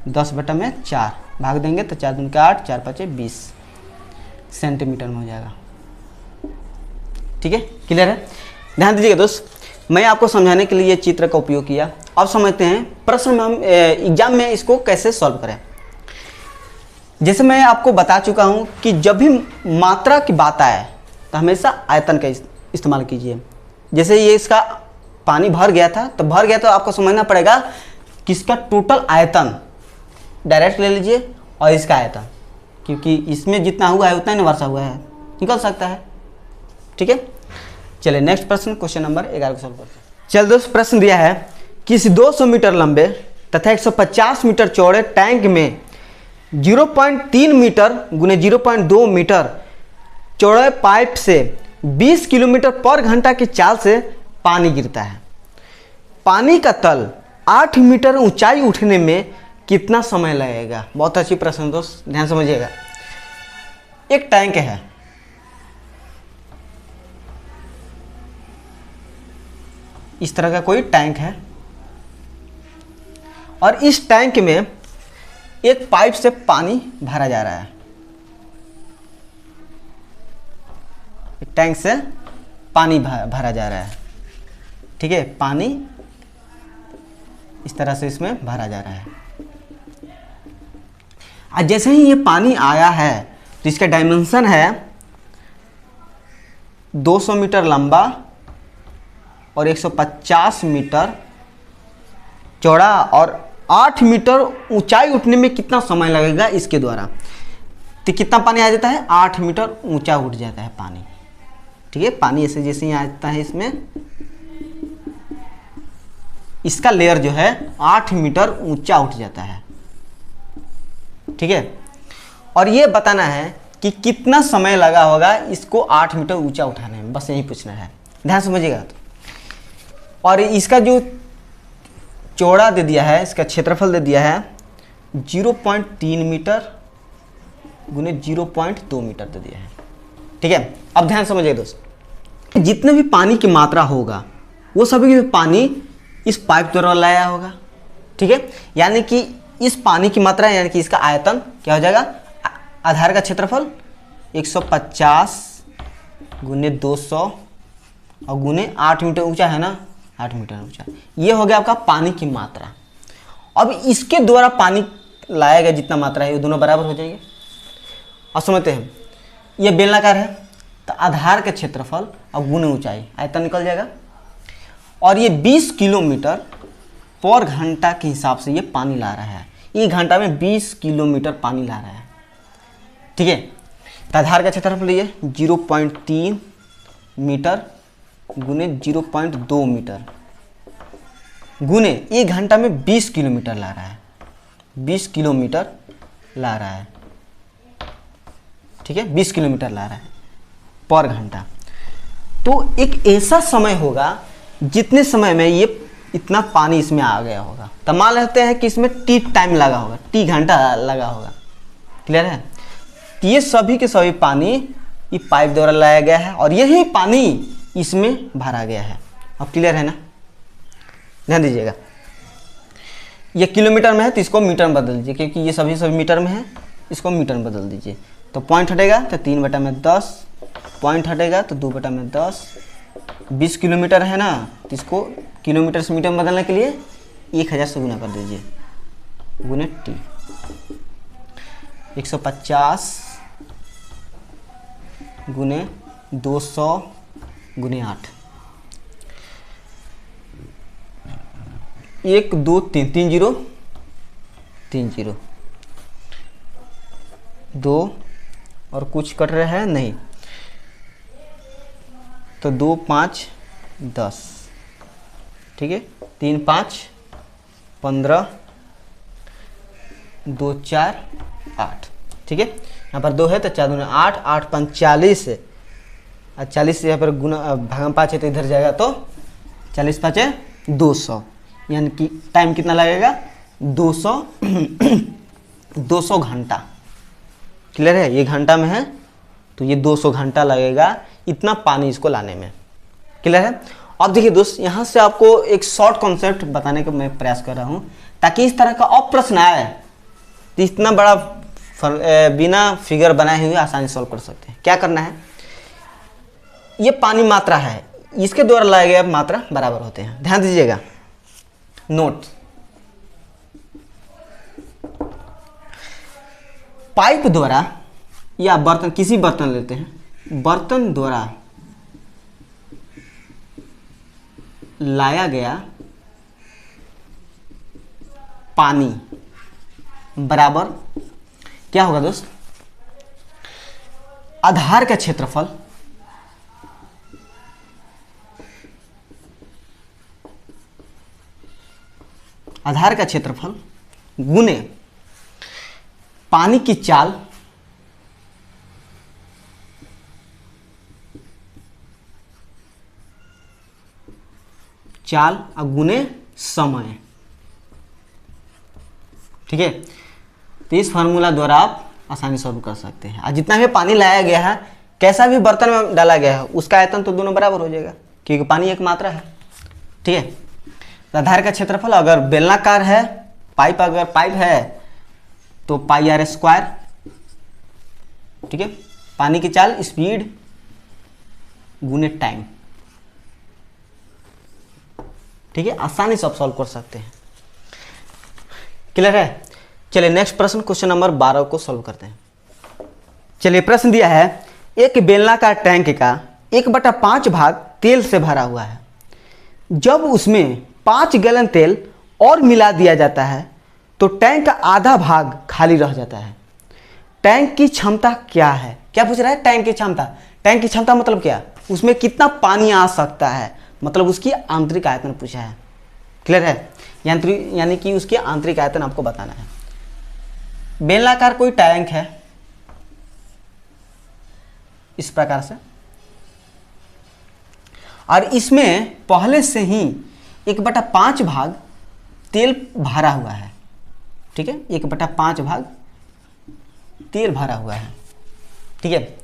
10/4 भाग देंगे तो 4 दूनी का 8, 4 5 20 सेंटीमीटर में हो जाएगा, ठीक है। क्लियर है? ध्यान दीजिएगा दोस्त, मैं आपको समझाने के लिए चित्र का उपयोग किया। अब समझते हैं प्रश्न में हम एग्जाम में इसको कैसे सॉल्व करें। जैसे मैं आपको बता चुका हूं कि जब भी मात्रा की बात आए तो हमेशा आयतन का इस्तेमाल कीजिए। जैसे ये इसका पानी भर गया था, तो भर गया तो आपको समझना पड़ेगा कि इसका टोटल आयतन डायरेक्ट ले लीजिए और इसका आयतन, क्योंकि इसमें जितना हुआ है उतना ही वर्षा हुआ है, निकल सकता है। ठीक है, चलिए नेक्स्ट प्रश्न, क्वेश्चन नंबर 11 को सॉल्व करते हैं। चल दोस्त, प्रश्न दिया है कि इस 200 मीटर लंबे तथा 150 मीटर चौड़े टैंक में 0.3 मीटर गुने 0.2 मीटर चौड़े पाइप से 20 किलोमीटर पर घंटा की चाल से पानी गिरता है। पानी का तल 8 मीटर ऊंचाई उठने में कितना समय लगेगा? बहुत अच्छी प्रश्न दोस्त, ध्यान समझिएगा। एक टैंक है, इस तरह का कोई टैंक है, और इस टैंक में एक पाइप से पानी भरा जा रहा है। एक टैंक से पानी भरा जा रहा है। ठीक है, पानी इस तरह से इसमें भरा जा रहा है। आज जैसे ही ये पानी आया है तो इसका डायमेंशन है 200 मीटर लंबा और 150 मीटर चौड़ा, और 8 मीटर ऊंचाई उठने में कितना समय लगेगा इसके द्वारा? तो कितना पानी आ जाता है? 8 मीटर ऊंचा उठ जाता है पानी। ठीक है, पानी ऐसे जैसे ही आता है इसमें, इसका लेयर जो है 8 मीटर ऊंचा उठ जाता है। ठीक है, और ये बताना है कि कितना समय लगा होगा इसको 8 मीटर ऊंचा उठाने में, बस यही पूछना है, ध्यान समझिएगा। तो और इसका जो चौड़ा दे दिया है, इसका क्षेत्रफल दे दिया है 0.3 मीटर गुने 0.2 मीटर दे दिया है। ठीक है, अब ध्यान समझिए दोस्त, जितने भी पानी की मात्रा होगा वो सभी पानी इस पाइप द्वारा लाया होगा। ठीक है, यानी कि इस पानी की मात्रा यानी कि इसका आयतन क्या हो जाएगा? आधार का क्षेत्रफल 150 गुने 200 और गुने 8 मीटर ऊंचा है ना, 8 मीटर ऊंचा, ये हो गया आपका पानी की मात्रा। अब इसके द्वारा पानी लाया गया जितना मात्रा है, ये दोनों बराबर हो जाएंगे। और समझते हैं, ये बेलनाकार है तो आधार का क्षेत्रफल और गुने ऊंचाई, आयतन निकल जाएगा। और ये 20 किलोमीटर पर घंटा के हिसाब से ये पानी ला रहा है, एक घंटा में 20 किलोमीटर पानी ला रहा है। ठीक है, तो आधार का क्षेत्रफल ये 0.3 मीटर गुने 0.2 मीटर गुने एक घंटा में 20 किलोमीटर ला रहा है, 20 किलोमीटर ला रहा है। ठीक है, 20 किलोमीटर ला रहा है पर घंटा। तो एक ऐसा समय होगा जितने समय में ये इतना पानी इसमें आ गया होगा। तो मान लेते हैं कि इसमें टी टाइम लगा होगा, टी घंटा लगा होगा। क्लियर है? तो ये सभी के सभी पानी ये पाइप द्वारा लाया गया है और यही पानी इसमें भरा गया है। अब क्लियर है ना? ध्यान दीजिएगा, ये किलोमीटर में है तो इसको मीटर में बदल दीजिए, क्योंकि ये सभी मीटर में है, इसको मीटर में बदल दीजिए। तो पॉइंट हटेगा तो 3/10, पॉइंट हटेगा तो 2/10। 20 किलोमीटर है ना, तो इसको किलोमीटर से मीटर में बदलने के लिए 1000 से गुना कर दीजिए, गुने टी। 150 गुने 200 गुने 8, 1 2 3 3 0 3 0 2 और कुछ कट रहा है नहीं, तो 2 5 10। ठीक है, 3 5 15, 2 4 8। ठीक है, यहाँ पर 2 है तो 4 2 8, 8 5 40 है, और 40 से यहाँ पर गुना भागम 5 है तो इधर जाएगा, तो 40 5 है 200, यानी कि टाइम कितना लगेगा? 200 घंटा। क्लियर है? ये घंटा में है तो ये 200 घंटा लगेगा इतना पानी इसको लाने में। क्लियर है? अब देखिए दोस्त, यहाँ से आपको एक शॉर्ट कॉन्सेप्ट बताने का मैं प्रयास कर रहा हूँ, ताकि इस तरह का और प्रश्न आए तो इतना बड़ा बिना फिगर बनाए हुए आसानी सॉल्व कर सकते हैं। क्या करना है? ये पानी मात्रा है, इसके द्वारा लाए गए मात्रा बराबर होते हैं। ध्यान दीजिएगा, नोट, पाइप द्वारा या बर्तन, किसी बर्तन लेते हैं, बर्तन द्वारा लाया गया पानी बराबर क्या होगा दोस्त, आधार का क्षेत्रफल गुने पानी की चाल और गुने समय। ठीक है, तो इस फार्मूला द्वारा आप आसानी सॉल्व कर सकते हैं। और जितना भी पानी लाया गया है, कैसा भी बर्तन में डाला गया है, उसका आयतन तो दोनों बराबर हो जाएगा, क्योंकि पानी एक मात्रा है। ठीक है, तो आधार का क्षेत्रफल, अगर बेलनाकार है अगर पाइप है तो पाई आर स्क्वायर। ठीक है, पानी की चाल स्पीड गुने टाइम। ठीक है, आसानी से आप सॉल्व कर सकते हैं। क्लियर है? चलिए नेक्स्ट प्रश्न, क्वेश्चन नंबर 12 को सॉल्व करते हैं। चलिए प्रश्न दिया है, एक बेलनाकार टैंक का 1/5 भाग तेल से भरा हुआ है। जब उसमें 5 गैलन तेल और मिला दिया जाता है तो टैंक का आधा भाग खाली रह जाता है। टैंक की क्षमता क्या है? क्या पूछ रहा है? टैंक की क्षमता। टैंक की क्षमता मतलब क्या? उसमें कितना पानी आ सकता है, मतलब उसकी आंतरिक आयतन पूछा है। क्लियर है? यानी कि उसकी आंतरिक आयतन आपको बताना है। बेलनाकार कोई टैंक है इस प्रकार से, और इसमें पहले से ही 1/5 भाग तेल भरा हुआ है। ठीक है, 1/5 भाग तेल भरा हुआ है। ठीक है,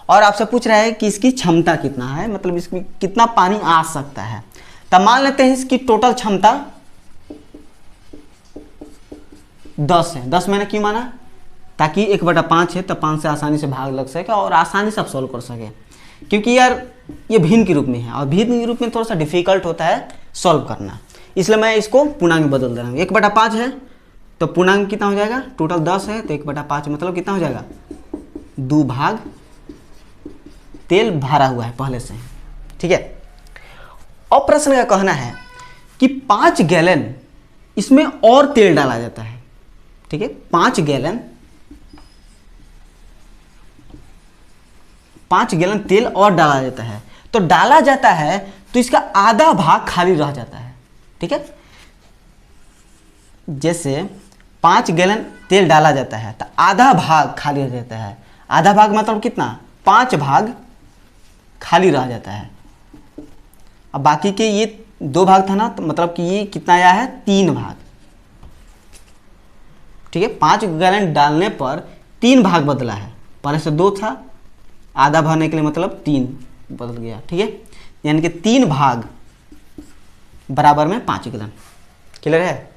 और आपसे पूछ रहा है कि इसकी क्षमता कितना है, मतलब इसमें कितना पानी आ सकता है। तब मान लेते हैं इसकी टोटल क्षमता 10 है। 10 मैंने क्यों माना? ताकि 1/5 है तो 5 से आसानी से भाग लग सके और आसानी से आप सॉल्व कर सके, क्योंकि यार ये भिन्न के रूप में है और भिन्न के रूप में थोड़ा सा डिफिकल्ट होता है सॉल्व करना, इसलिए मैं इसको पूर्णांक में बदल दे रहा हूँ। 1/5 है तो पूर्णांक कितना हो जाएगा? टोटल 10 है तो 1/5 मतलब कितना हो जाएगा? 2 भाग तेल भरा हुआ है पहले से। ठीक है, अब प्रश्न का कहना है कि 5 गैलन इसमें और तेल डाला जाता है। ठीक है, 5 गैलन तेल और डाला जाता है, तो डाला जाता है तो इसका आधा भाग खाली रह जाता है। ठीक है, जैसे 5 गैलन तेल डाला जाता है तो आधा भाग खाली रह जाता है। आधा भाग मतलब कितना? 5 भाग खाली रह जाता है। अब बाकी के ये 2 भाग था ना, तो मतलब कि ये कितना आया है? 3 भाग। ठीक है, 5 गैलन डालने पर 3 भाग बदला है, पहले से 2 था, आधा भरने के लिए मतलब 3 बदल गया। ठीक है, यानी कि 3 भाग बराबर में 5 गैलन। क्लियर है?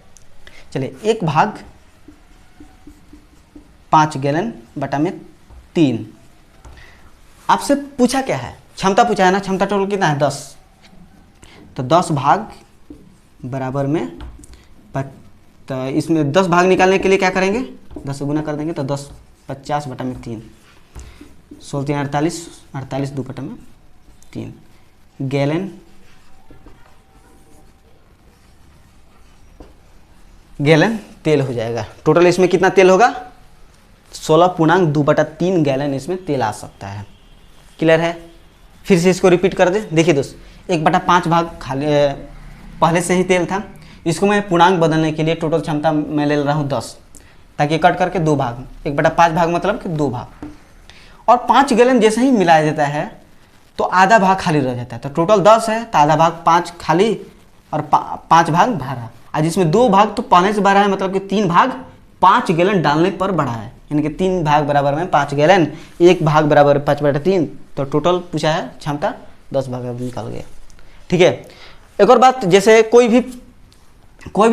चलिए, 1 भाग 5 गैलन बटा में 3। आपसे पूछा क्या है? क्षमता पूछा है ना। क्षमता टोटल कितना है? 10। तो 10 भाग बराबर में तो इसमें 10 भाग निकालने के लिए क्या करेंगे? 10 से गुना कर देंगे तो 10 50 बटा में 3, 16 3 48, 48 2 बटा में 3 गैलन तेल हो जाएगा। टोटल इसमें कितना तेल होगा? 16.2/3 गैलन इसमें तेल आ सकता है। क्लियर है? फिर से इसको रिपीट कर दे। देखिए दोस्त, 1/5 भाग खाली पहले से ही तेल था, इसको मैं पूर्णांक बदलने के लिए टोटल क्षमता मैं ले रहा हूँ 10, ताकि कट करके 2 भाग, 1/5 भाग मतलब कि 2 भाग, और 5 गैलन जैसे ही मिलाया जाता है तो आधा भाग खाली रह जाता है। तो टोटल 10 है तो आधा भाग 5 खाली और 5 भाग भरा, और जिसमें 2 भाग तो पहले से भरा है, मतलब कि 3 भाग 5 गैलन डालने पर बढ़ा है, यानी कि 3 भाग बराबर में 5 गैलन, 1 भाग बराबर 5/3, तो टोटल पूछा है क्षमता 10 भाग निकल गया। ठीक है, एक और बात, जैसे कोई भी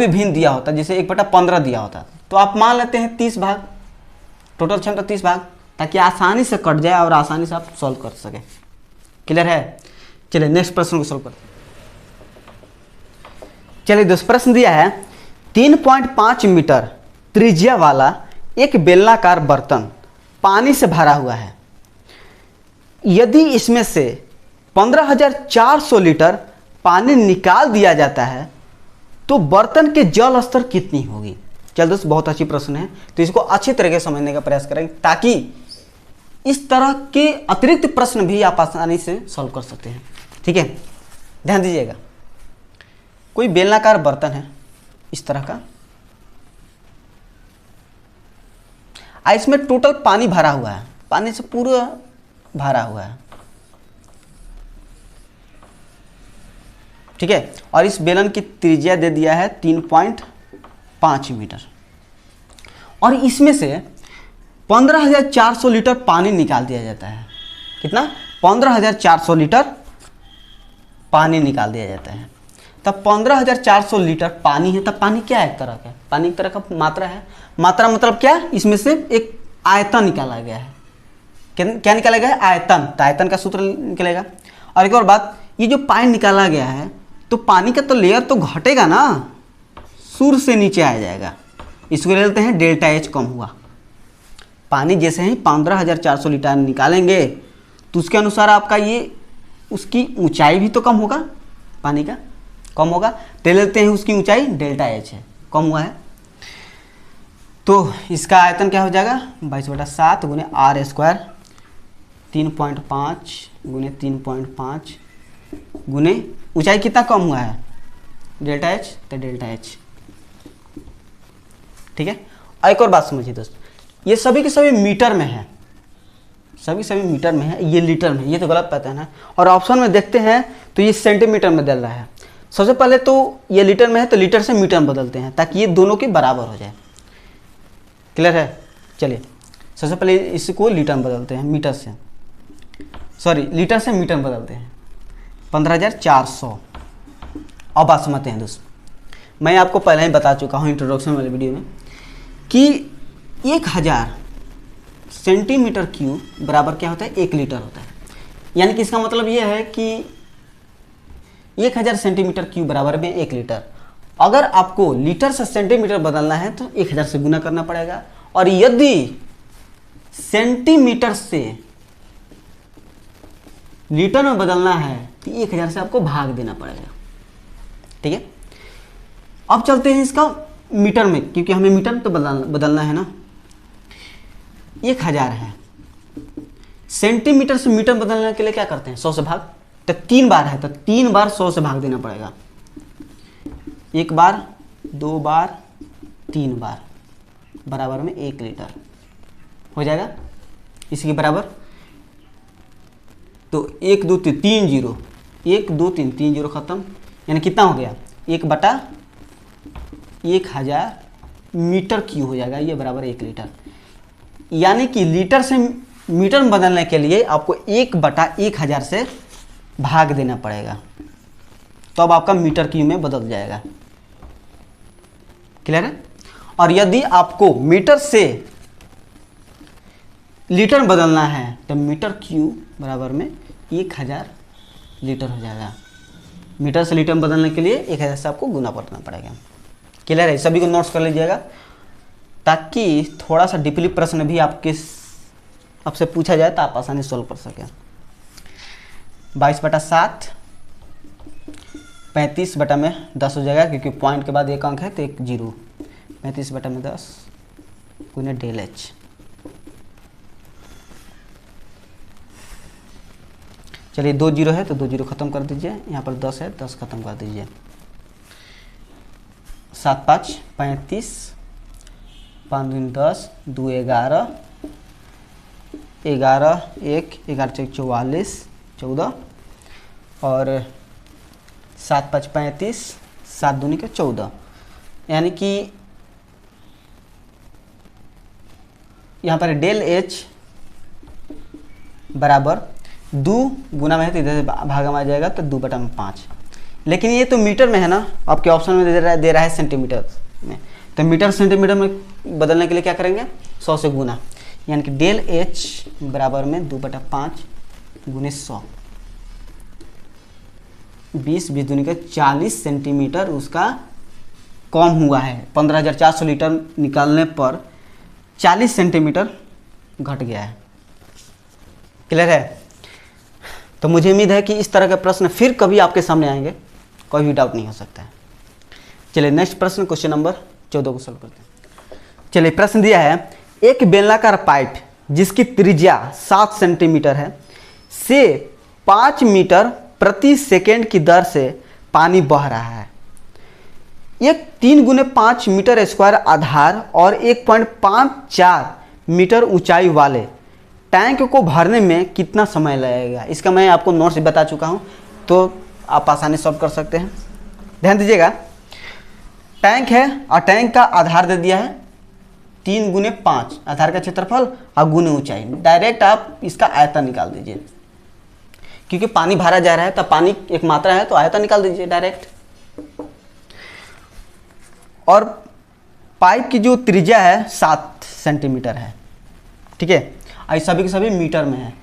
भिन्न दिया होता, जैसे 1/15 दिया होता, तो आप मान लेते हैं 30 भाग, टोटल क्षमता 30 भाग, ताकि आसानी से कट जाए और आसानी से आप सॉल्व कर सकें। क्लियर है? चलिए नेक्स्ट प्रश्न को सॉल्व करते हैं। चलिए दोस्त, प्रश्न दिया है 3.5 मीटर त्रिज्या वाला एक बेलनाकार बर्तन पानी से भरा हुआ है। यदि इसमें से 15,400 लीटर पानी निकाल दिया जाता है तो बर्तन के जल स्तर कितनी होगी? चल दोस्त, बहुत अच्छी प्रश्न है, तो इसको अच्छी तरीके से समझने का प्रयास करेंगे ताकि इस तरह के अतिरिक्त प्रश्न भी आप आसानी से सॉल्व कर सकते हैं। ठीक है, ध्यान दीजिएगा। कोई बेलनाकार बर्तन है इस तरह का, इसमें टोटल पानी भरा हुआ है, पानी से पूरा भरा हुआ है। ठीक है, और इस बेलन की त्रिज्या दे दिया है 3.5 मीटर, और इसमें से 15,400 लीटर पानी निकाल दिया जाता है। कितना? 15,400 लीटर पानी निकाल दिया जाता है। तब 15,400 लीटर पानी है, तब पानी क्या है? एक तरह का, पानी एक तरह का मात्रा है। मात्रा मतलब क्या? इसमें से एक आयतन निकाला गया है। क्या निकाला गया है? आयतन। तो आयतन का सूत्र निकलेगा। और एक और बात, ये जो पानी निकाला गया है, तो पानी का तो लेयर तो घटेगा ना, सूर्य से नीचे आ जाएगा। इसको ले लेते हैं डेल्टा एच कम हुआ। पानी जैसे ही 15,400 लीटर निकालेंगे तो उसके अनुसार आपका ये उसकी ऊंचाई भी तो कम होगा, पानी का कम होगा। ले लेते हैं उसकी ऊंचाई डेल्टा एच है, कम हुआ है, तो इसका आयतन क्या हो जाएगा? 22/7 गुने आर स्क्वायर, 3.5 गुने 3.5 गुने ऊंचाई कितना कम हुआ है? डेल्टा एच, तो डेल्टा एच। ठीक है, एक और बात समझिए दोस्त, ये सभी के सभी मीटर में है, सभी मीटर में है, ये लीटर में है, ये तो गलत पैटर्न है। और ऑप्शन में देखते हैं तो ये सेंटीमीटर में दल रहा है। सबसे पहले तो ये लीटर में है, तो लीटर से मीटर में बदलते हैं ताकि ये दोनों के बराबर हो जाए। क्लियर है? चलिए सबसे पहले इसको लीटर में बदलते हैं, मीटर से, सॉरी लीटर से मीटर में बदलते हैं। 15,400। अब बात समझते हैं दोस्त, मैं आपको पहले ही बता चुका हूँ इंट्रोडक्शन वाले वीडियो में कि 1000 सेंटीमीटर क्यूब बराबर क्या होता है? 1 लीटर होता है। यानी कि इसका मतलब ये है कि 1000 सेंटीमीटर क्यूब बराबर में 1 लीटर। अगर आपको लीटर से सेंटीमीटर बदलना है तो 1000 से गुना करना पड़ेगा, और यदि सेंटीमीटर से लीटर में बदलना है तो 1000 से आपको भाग देना पड़ेगा। ठीक है, अब चलते हैं इसका मीटर में, क्योंकि हमें मीटर में तो बदलना है ना। 1000 है, सेंटीमीटर से मीटर बदलने के लिए क्या करते हैं? 100 से भाग, तो 3 बार है, तो 3 बार 100 से भाग देना पड़ेगा। 1 बार, 2 बार, 3 बार, बराबर में 1 लीटर हो जाएगा। इसके बराबर तो 1 2 3 3 जीरो, 1 2 3 3 जीरो खत्म, यानी कितना हो गया? 1/1000 मीटर क्यूब हो जाएगा, ये बराबर 1 लीटर। यानी कि लीटर से मीटर में बदलने के लिए आपको 1/1000 से भाग देना पड़ेगा, तो अब आपका मीटर क्यूब में बदल जाएगा। क्लियर है? और यदि आपको मीटर से लीटर में बदलना है तो मीटर क्यूब बराबर में 1000 लीटर हो जाएगा। मीटर से लीटर में बदलने के लिए 1000 से आपको गुना करना पड़ेगा। क्लियर है? सभी को नोट्स कर लीजिएगा ताकि थोड़ा सा डीपली प्रश्न भी आपसे पूछा जाए तो आप आसानी से सॉल्व कर सकें। 22/7 35/10 हो जाएगा, क्योंकि पॉइंट के बाद एक अंक है तो एक जीरो। 35/10 गुने डेल एच। चलिए 2 जीरो है तो 2 जीरो खत्म कर दीजिए, यहाँ पर 10 है, 10 खत्म कर दीजिए। 7 5 35, 5 दूनी 10, 2 11, 11 1 11 4 44 14, और 7 5 35, 7 दूनी के 14, यानी कि यहाँ पर डेल एच बराबर 2 गुना में है तो इधर से भागा में आ जाएगा, तो 2/5। लेकिन ये तो मीटर में है ना, आपके ऑप्शन में दे रहा है सेंटीमीटर में, तो मीटर सेंटीमीटर में बदलने के लिए क्या करेंगे? 100 से गुना, यानी कि डेल एच बराबर में 2/5 गुने 100, 20 20 दूनी का 40 सेंटीमीटर उसका कम हुआ है। 15,400 लीटर निकालने पर 40 सेंटीमीटर घट गया है। क्लियर है? तो मुझे उम्मीद है कि इस तरह के प्रश्न फिर कभी आपके सामने आएंगे, कोई भी डाउट नहीं हो सकता है। चलिए नेक्स्ट प्रश्न, क्वेश्चन नंबर 14 को सॉल्व करते हैं। चलिए प्रश्न दिया है, एक बेलनाकार पाइप जिसकी त्रिज्या 7 सेंटीमीटर है से 5 मीटर प्रति सेकेंड की दर से पानी बह रहा है। एक 3x5 मीटर स्क्वायर आधार और 1.54 मीटर ऊंचाई वाले टैंक को भरने में कितना समय लगेगा। इसका मैं आपको नोट्स बता चुका हूं, तो आप आसानी सॉल्व कर सकते हैं। ध्यान दीजिएगा, टैंक है और टैंक का आधार दे दिया है 3x5, आधार का क्षेत्रफल और गुने ऊंचाई। डायरेक्ट आप इसका आयतन निकाल दीजिए, क्योंकि पानी भरा जा रहा है, तब पानी एक मात्रा है तो आयतन निकाल दीजिए डायरेक्ट। और पाइप की जो त्रिज्या है 7 सेंटीमीटर है, ठीक है, और सभी के सभी मीटर में है।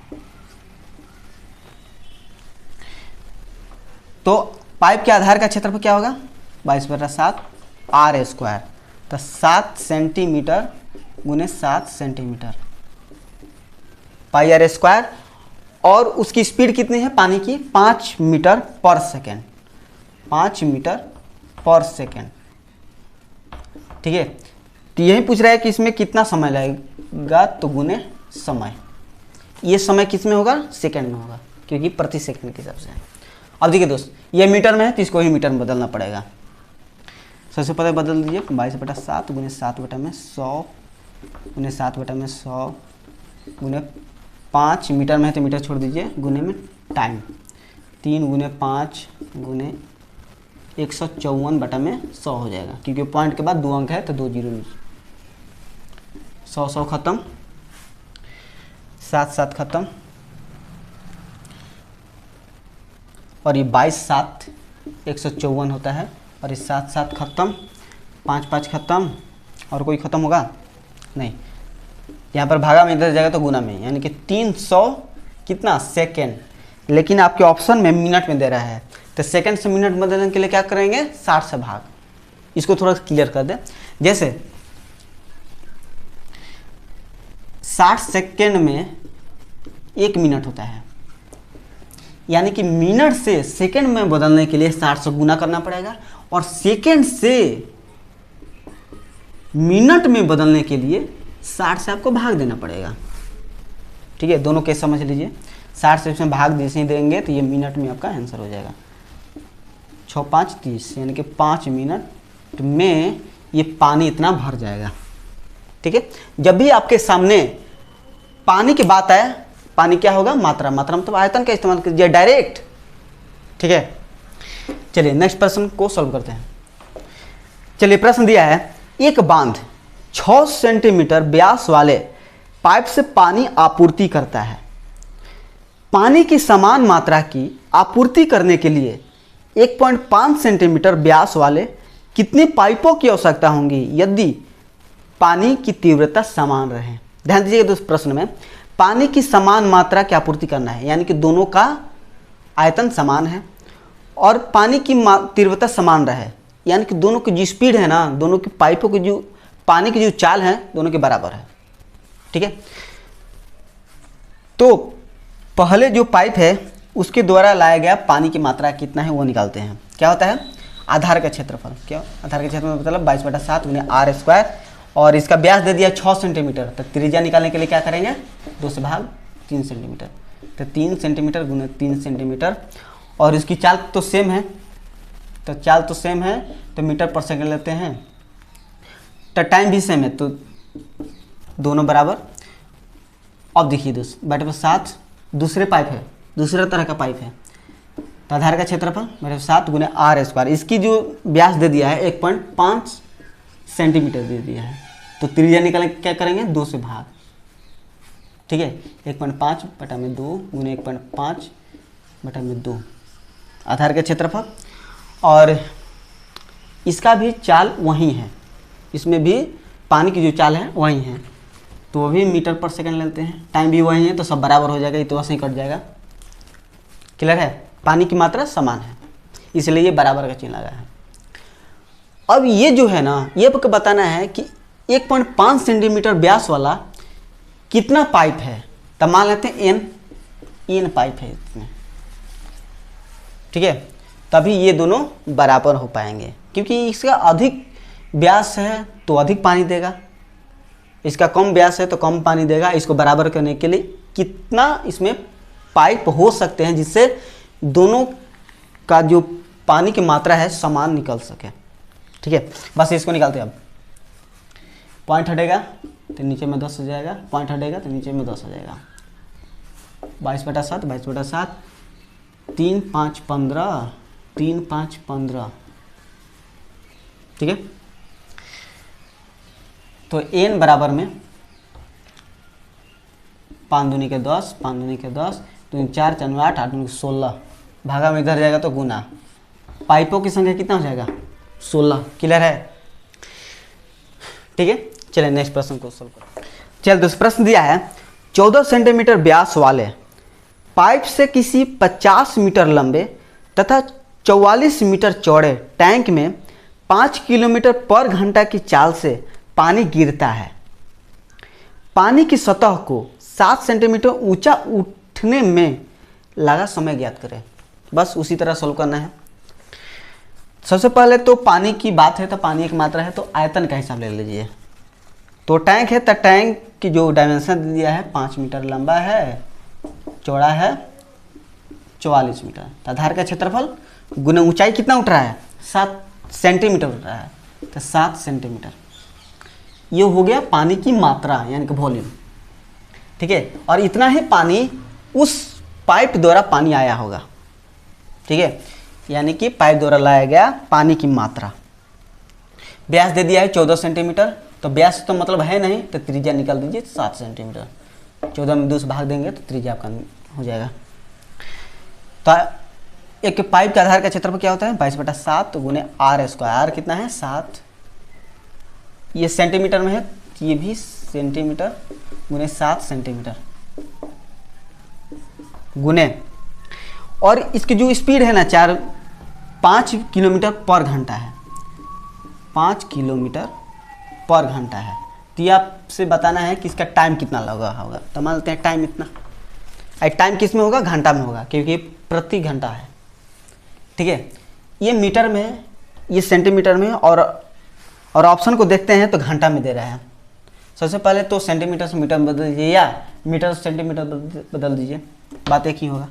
तो पाइप के आधार का क्षेत्रफल क्या होगा, 22/7 आर स्क्वायर, तो 7 सेंटीमीटर गुने 7 सेंटीमीटर पाई आर स्क्वायर। और उसकी स्पीड कितनी है पानी की, 5 मीटर पर सेकेंड, 5 मीटर पर सेकेंड, ठीक है। तो यही पूछ रहा है कि इसमें कितना समय लगेगा, तो गुने समय। ये समय किस में होगा, सेकेंड में होगा, क्योंकि प्रति सेकेंड के हिसाब से है। अब देखिए दोस्त, ये मीटर में है तो इसको ही मीटर में बदलना पड़ेगा। सबसे पहले बदल दीजिए 22/7 गुने 7/100 गुने 7/100 गुने 5 मीटर में है तो मीटर छोड़ दीजिए, गुने में टाइम 3x5 गुने 154/100 हो जाएगा, क्योंकि पॉइंट के बाद 2 अंक है तो 2 जीरो नीचे। 100 खत्म, 7 खत्म, और ये 22×7 154 होता है, और ये 7 खत्म, 5 खत्म, और कोई खत्म होगा नहीं। यहाँ पर भागा में इधर जाएगा तो गुना में, यानी कि 300 कितना सेकेंड, लेकिन आपके ऑप्शन में मिनट में दे रहा है, तो सेकेंड से मिनट बदलने के लिए क्या करेंगे, 60 से भाग। इसको थोड़ा क्लियर कर दे, जैसे 60 सेकेंड में 1 मिनट होता है, यानी कि मिनट से सेकेंड में बदलने के लिए 60 से गुना करना पड़ेगा, और सेकेंड से मिनट में बदलने के लिए 60 से आपको भाग देना पड़ेगा, ठीक है। दोनों केस समझ लीजिए, 60 से इसमें भाग जैसे ही देंगे तो ये मिनट में आपका आंसर हो जाएगा। 6 5 30, यानी कि 5 मिनट में ये पानी इतना भर जाएगा, ठीक है। जब भी आपके सामने पानी की बात आए, पानी क्या होगा, मात्रा, मात्रा मतलब आयतन का इस्तेमाल कीजिए डायरेक्ट, ठीक है। चलिए नेक्स्ट प्रश्न को सॉल्व करते हैं। चलिए प्रश्न दिया है, एक बांध 6 सेंटीमीटर व्यास वाले पाइप से पानी आपूर्ति करता है। पानी की समान मात्रा की आपूर्ति करने के लिए 1.5 सेंटीमीटर व्यास वाले कितने पाइपों की आवश्यकता होगी यदि पानी की तीव्रता समान रहे। ध्यान दीजिएगा दोस्त, प्रश्न में पानी की समान मात्रा की आपूर्ति करना है, यानी कि दोनों का आयतन समान है और पानी की तीव्रता समान रहे, यानी कि दोनों की जो स्पीड है ना, दोनों की पाइपों की जो पानी की जो चाल है दोनों के बराबर है, ठीक है। तो पहले जो पाइप है उसके द्वारा लाया गया पानी की मात्रा कितना है वो निकालते हैं। क्या होता है, आधार का क्षेत्रफल, क्या आधार का क्षेत्रफल मतलब 22/7 गुने आर स्क्वायर, और इसका व्यास दे दिया 6 सेंटीमीटर, तो त्रिज्या निकालने के लिए क्या करेंगे, 2 से भाग 3 सेंटीमीटर, तो 3 सेंटीमीटर गुने 3 सेंटीमीटर, और इसकी चाल तो सेम है, तो चाल तो सेम है तो मीटर पर सेकंड लेते हैं, तो टाइम भी सेम है तो दोनों बराबर। अब देखिए दोस्त, 22/7 दूसरे पाइप है, दूसरे तरह का पाइप है, तो आधार का क्षेत्रफल 22/7 गुने आर स्क्वायर, इसकी जो व्यास दे दिया है 1.5 सेंटीमीटर दे दिया है, तो त्रिज्या निकालने क्या करेंगे, 2 से भाग, ठीक है। 1.5/2 गुने 1.5/2 आधार का क्षेत्रफल, और इसका भी चाल वही है, इसमें भी पानी की जो चाल है वही है, तो वो भी मीटर पर सेकंड लेते हैं, टाइम भी वही है, तो सब बराबर हो जाएगा, ये तो वैसे ही कट जाएगा। क्लियर है, पानी की मात्रा समान है इसलिए ये बराबर का चिन्ह लगा है। अब ये जो है ना, ये आपको बताना है कि 1.5 सेंटीमीटर व्यास वाला कितना पाइप है, तब मान लेते हैं एन पाइप है इसमें, ठीक है। तभी ये दोनों बराबर हो पाएंगे, क्योंकि इसका अधिक व्यास है तो अधिक पानी देगा, इसका कम व्यास है तो कम पानी देगा। इसको बराबर करने के लिए कितना इसमें पाइप हो सकते हैं जिससे दोनों का जो पानी की मात्रा है समान निकल सके। ठीक है, बस इसको निकालते हैं। अब पॉइंट हटेगा तो नीचे में 10 हो जाएगा, पॉइंट हटेगा तो नीचे में 10 हो जाएगा। 22/7, 22/7, 3 5 15, 3 5 15। ठीक है, तो n बराबर में 5 दूनी के 10, 5 दूनी के 10, 2 4 4 8, 8 दूनी 16, भागा में इधर जाएगा तो गुना। पाइपों की संख्या कितना हो जाएगा? 16। क्लियर है? ठीक है, चलिए नेक्स्ट प्रश्न को सॉल्व करें। चल दूसरा प्रश्न दिया है 14 सेंटीमीटर व्यास वाले पाइप से किसी 50 मीटर लंबे तथा 44 मीटर चौड़े टैंक में 5 किलोमीटर पर घंटा की चाल से पानी गिरता है। पानी की सतह को 7 सेंटीमीटर ऊंचा उठने में लगा समय ज्ञात करें। बस उसी तरह सोल्व करना है। सबसे पहले तो पानी की बात है तो पानी एक मात्रा है तो आयतन का हिसाब ले लीजिए। तो टैंक है तो टैंक की जो डायमेंशन दिया है 5 मीटर लंबा है, चौड़ा है 44 मीटर। तो आधार का क्षेत्रफल गुना ऊंचाई कितना उठ रहा है? 7 सेंटीमीटर उठ रहा है, तो 7 सेंटीमीटर। ये हो गया पानी की मात्रा यानी कि वॉल्यूम। ठीक है, और इतना ही पानी उस पाइप द्वारा पानी आया होगा। ठीक है, यानी कि पाइप द्वारा लाया गया पानी की मात्रा। व्यास दे दिया है 14 सेंटीमीटर, तो व्यास तो मतलब है नहीं, तो त्रिज्या निकाल दीजिए 7 सेंटीमीटर। 14 में 2 से भाग देंगे तो त्रिज्या आपका हो जाएगा। तो एक पाइप के आधार का क्षेत्रफल क्या होता है? 22/7 गुने r²। r कितना है? 7। ये सेंटीमीटर में है, ये भी सेंटीमीटर गुने 7 सेंटीमीटर गुने, और इसकी जो स्पीड है ना 5 किलोमीटर पर घंटा है। 5 किलोमीटर पर घंटा है। तो ये आपसे बताना है कि इसका टाइम कितना लगा होगा। तो मान लेते हैं टाइम इतना। टाइम किस में होगा? घंटा में होगा, क्योंकि ये प्रति घंटा है। ठीक है, ये मीटर में है, ये सेंटीमीटर में है, और ऑप्शन को देखते हैं तो घंटा में दे रहा है। सबसे पहले तो सेंटीमीटर से मीटर में बदल दीजिए या मीटर से सेंटीमीटर बदल दीजिए, बात एक ही होगा।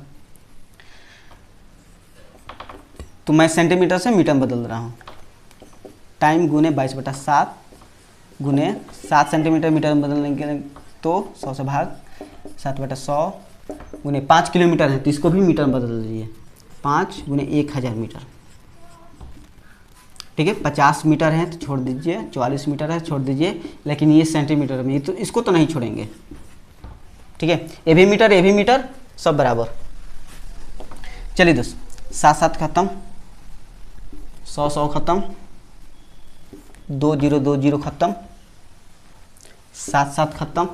तो मैं सेंटीमीटर से मीटर में बदल रहा हूँ। टाइम गुने 22/7 गुने 7 सेंटीमीटर मीटर में बदलने के लिए तो 100 से भाग 7/100 गुने 5 किलोमीटर है तो इसको भी मीटर में बदल दीजिए। 5 गुने 1000 मीटर। ठीक है, 50 मीटर है तो छोड़ दीजिए, 44 मीटर है छोड़ दीजिए, लेकिन ये सेंटीमीटर में तो इसको तो नहीं छोड़ेंगे। ठीक है, ये भी मीटर सब बराबर। चलिए दोस्त, 7 खत्म, 100 खत्म, 2020 खत्म, 7 खत्म,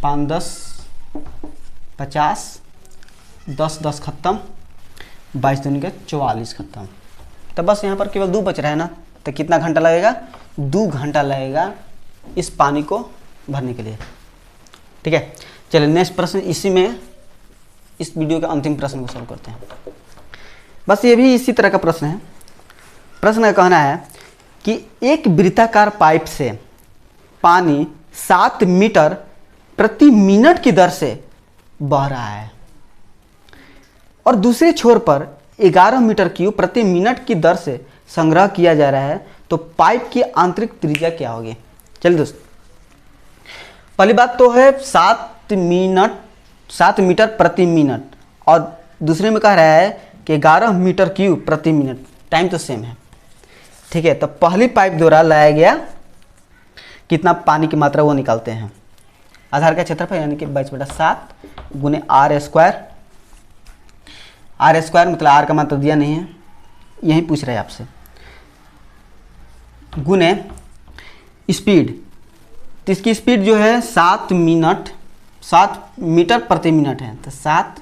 5 10 50, 10 खत्म, 22 दूनी के 44 खत्म। तो बस यहाँ पर केवल 2 बच रहा है ना, तो कितना घंटा लगेगा? 2 घंटा लगेगा इस पानी को भरने के लिए। ठीक है, चलिए नेक्स्ट प्रश्न, इसी में इस वीडियो के अंतिम प्रश्न को सॉल्व करते हैं। बस ये भी इसी तरह का प्रश्न है। प्रश्न का कहना है कि एक वृत्ताकार पाइप से पानी 7 मीटर प्रति मिनट की दर से बह रहा है और दूसरे छोर पर 11 मीटर क्यूब प्रति मिनट की दर से संग्रह किया जा रहा है, तो पाइप की आंतरिक त्रिज्या क्या होगी? चलिए दोस्त, पहली बात तो है 7 मीटर प्रति मिनट, और दूसरे में कह रहा है कि 11 मीटर क्यूब प्रति मिनट। टाइम तो सेम है। ठीक है, तो पहली पाइप द्वारा लाया गया कितना पानी की मात्रा वो निकालते हैं। आधार का क्षेत्रफल यानी कि 22/7 गुने r²। r² मतलब r का मात्रा दिया नहीं है, यही पूछ रहे हैं आपसे, गुने स्पीड। तो इसकी स्पीड जो है 7 मीटर प्रति मिनट है, तो 7,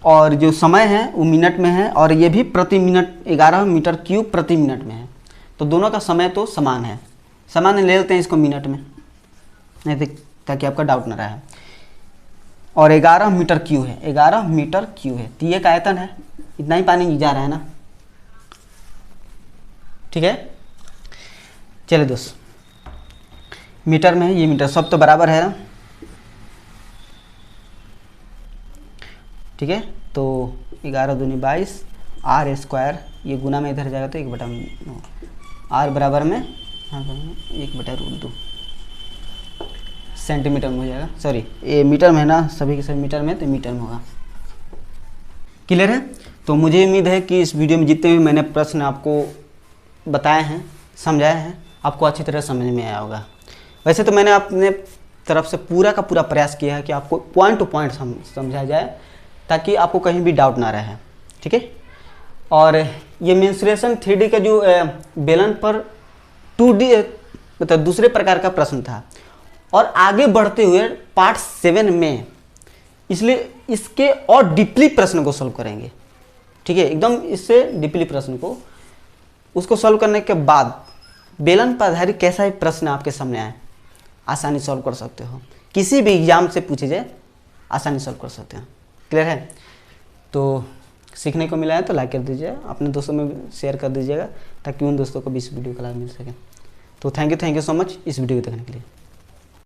और जो समय है वो मिनट में है, और ये भी प्रति मिनट 11 मीटर क्यूब प्रति मिनट में है। तो दोनों का समय तो समान है, समान ले लेते हैं इसको मिनट में, नहीं ताकि आपका डाउट ना रहे। और 11 मीटर क्यूब है, 11 मीटर क्यूब है, तो ये का आयतन है, इतना ही पानी जा रहा है ना। ठीक है, चलिए दोस्त, मीटर में है, ये मीटर सब तो बराबर है, ठीक है। तो 11 दूनी 22 आर स्क्वायर, ये गुना में इधर जाएगा तो 1/9, आर बराबर में 1/√2 सेंटीमीटर में हो जाएगा। सॉरी, ये मीटर में है ना, सभी के सभी मीटर में, तो मीटर में होगा। क्लियर है। तो मुझे उम्मीद है कि इस वीडियो में जितने भी मैंने प्रश्न आपको बताए हैं, समझाए हैं, आपको अच्छी तरह समझ में आया होगा। वैसे तो मैंने अपने तरफ से पूरा का पूरा प्रयास किया है कि आपको पॉइंट टू पॉइंट समझाया जाए, ताकि आपको कहीं भी डाउट ना रहे, ठीक है। और ये मेंसुरेशन 3D का जो बेलन पर 2D मतलब दूसरे प्रकार का प्रश्न था, और आगे बढ़ते हुए पार्ट 7 में इसलिए इसके और डीपली प्रश्न को सॉल्व करेंगे, ठीक है। एकदम इससे डीपली प्रश्न को, उसको सॉल्व करने के बाद बेलन पर आधारित कैसा भी प्रश्न आपके सामने आए, आसानी सॉल्व कर सकते हो। किसी भी एग्जाम से पूछे जाए आसानी सॉल्व कर सकते हैं। क्लियर है। तो सीखने को मिला है तो लाइक कर दीजिए, अपने दोस्तों में शेयर कर दीजिएगा, ताकि उन दोस्तों को भी इस वीडियो का लाभ मिल सके। तो थैंक यू सो मच इस वीडियो को देखने के लिए।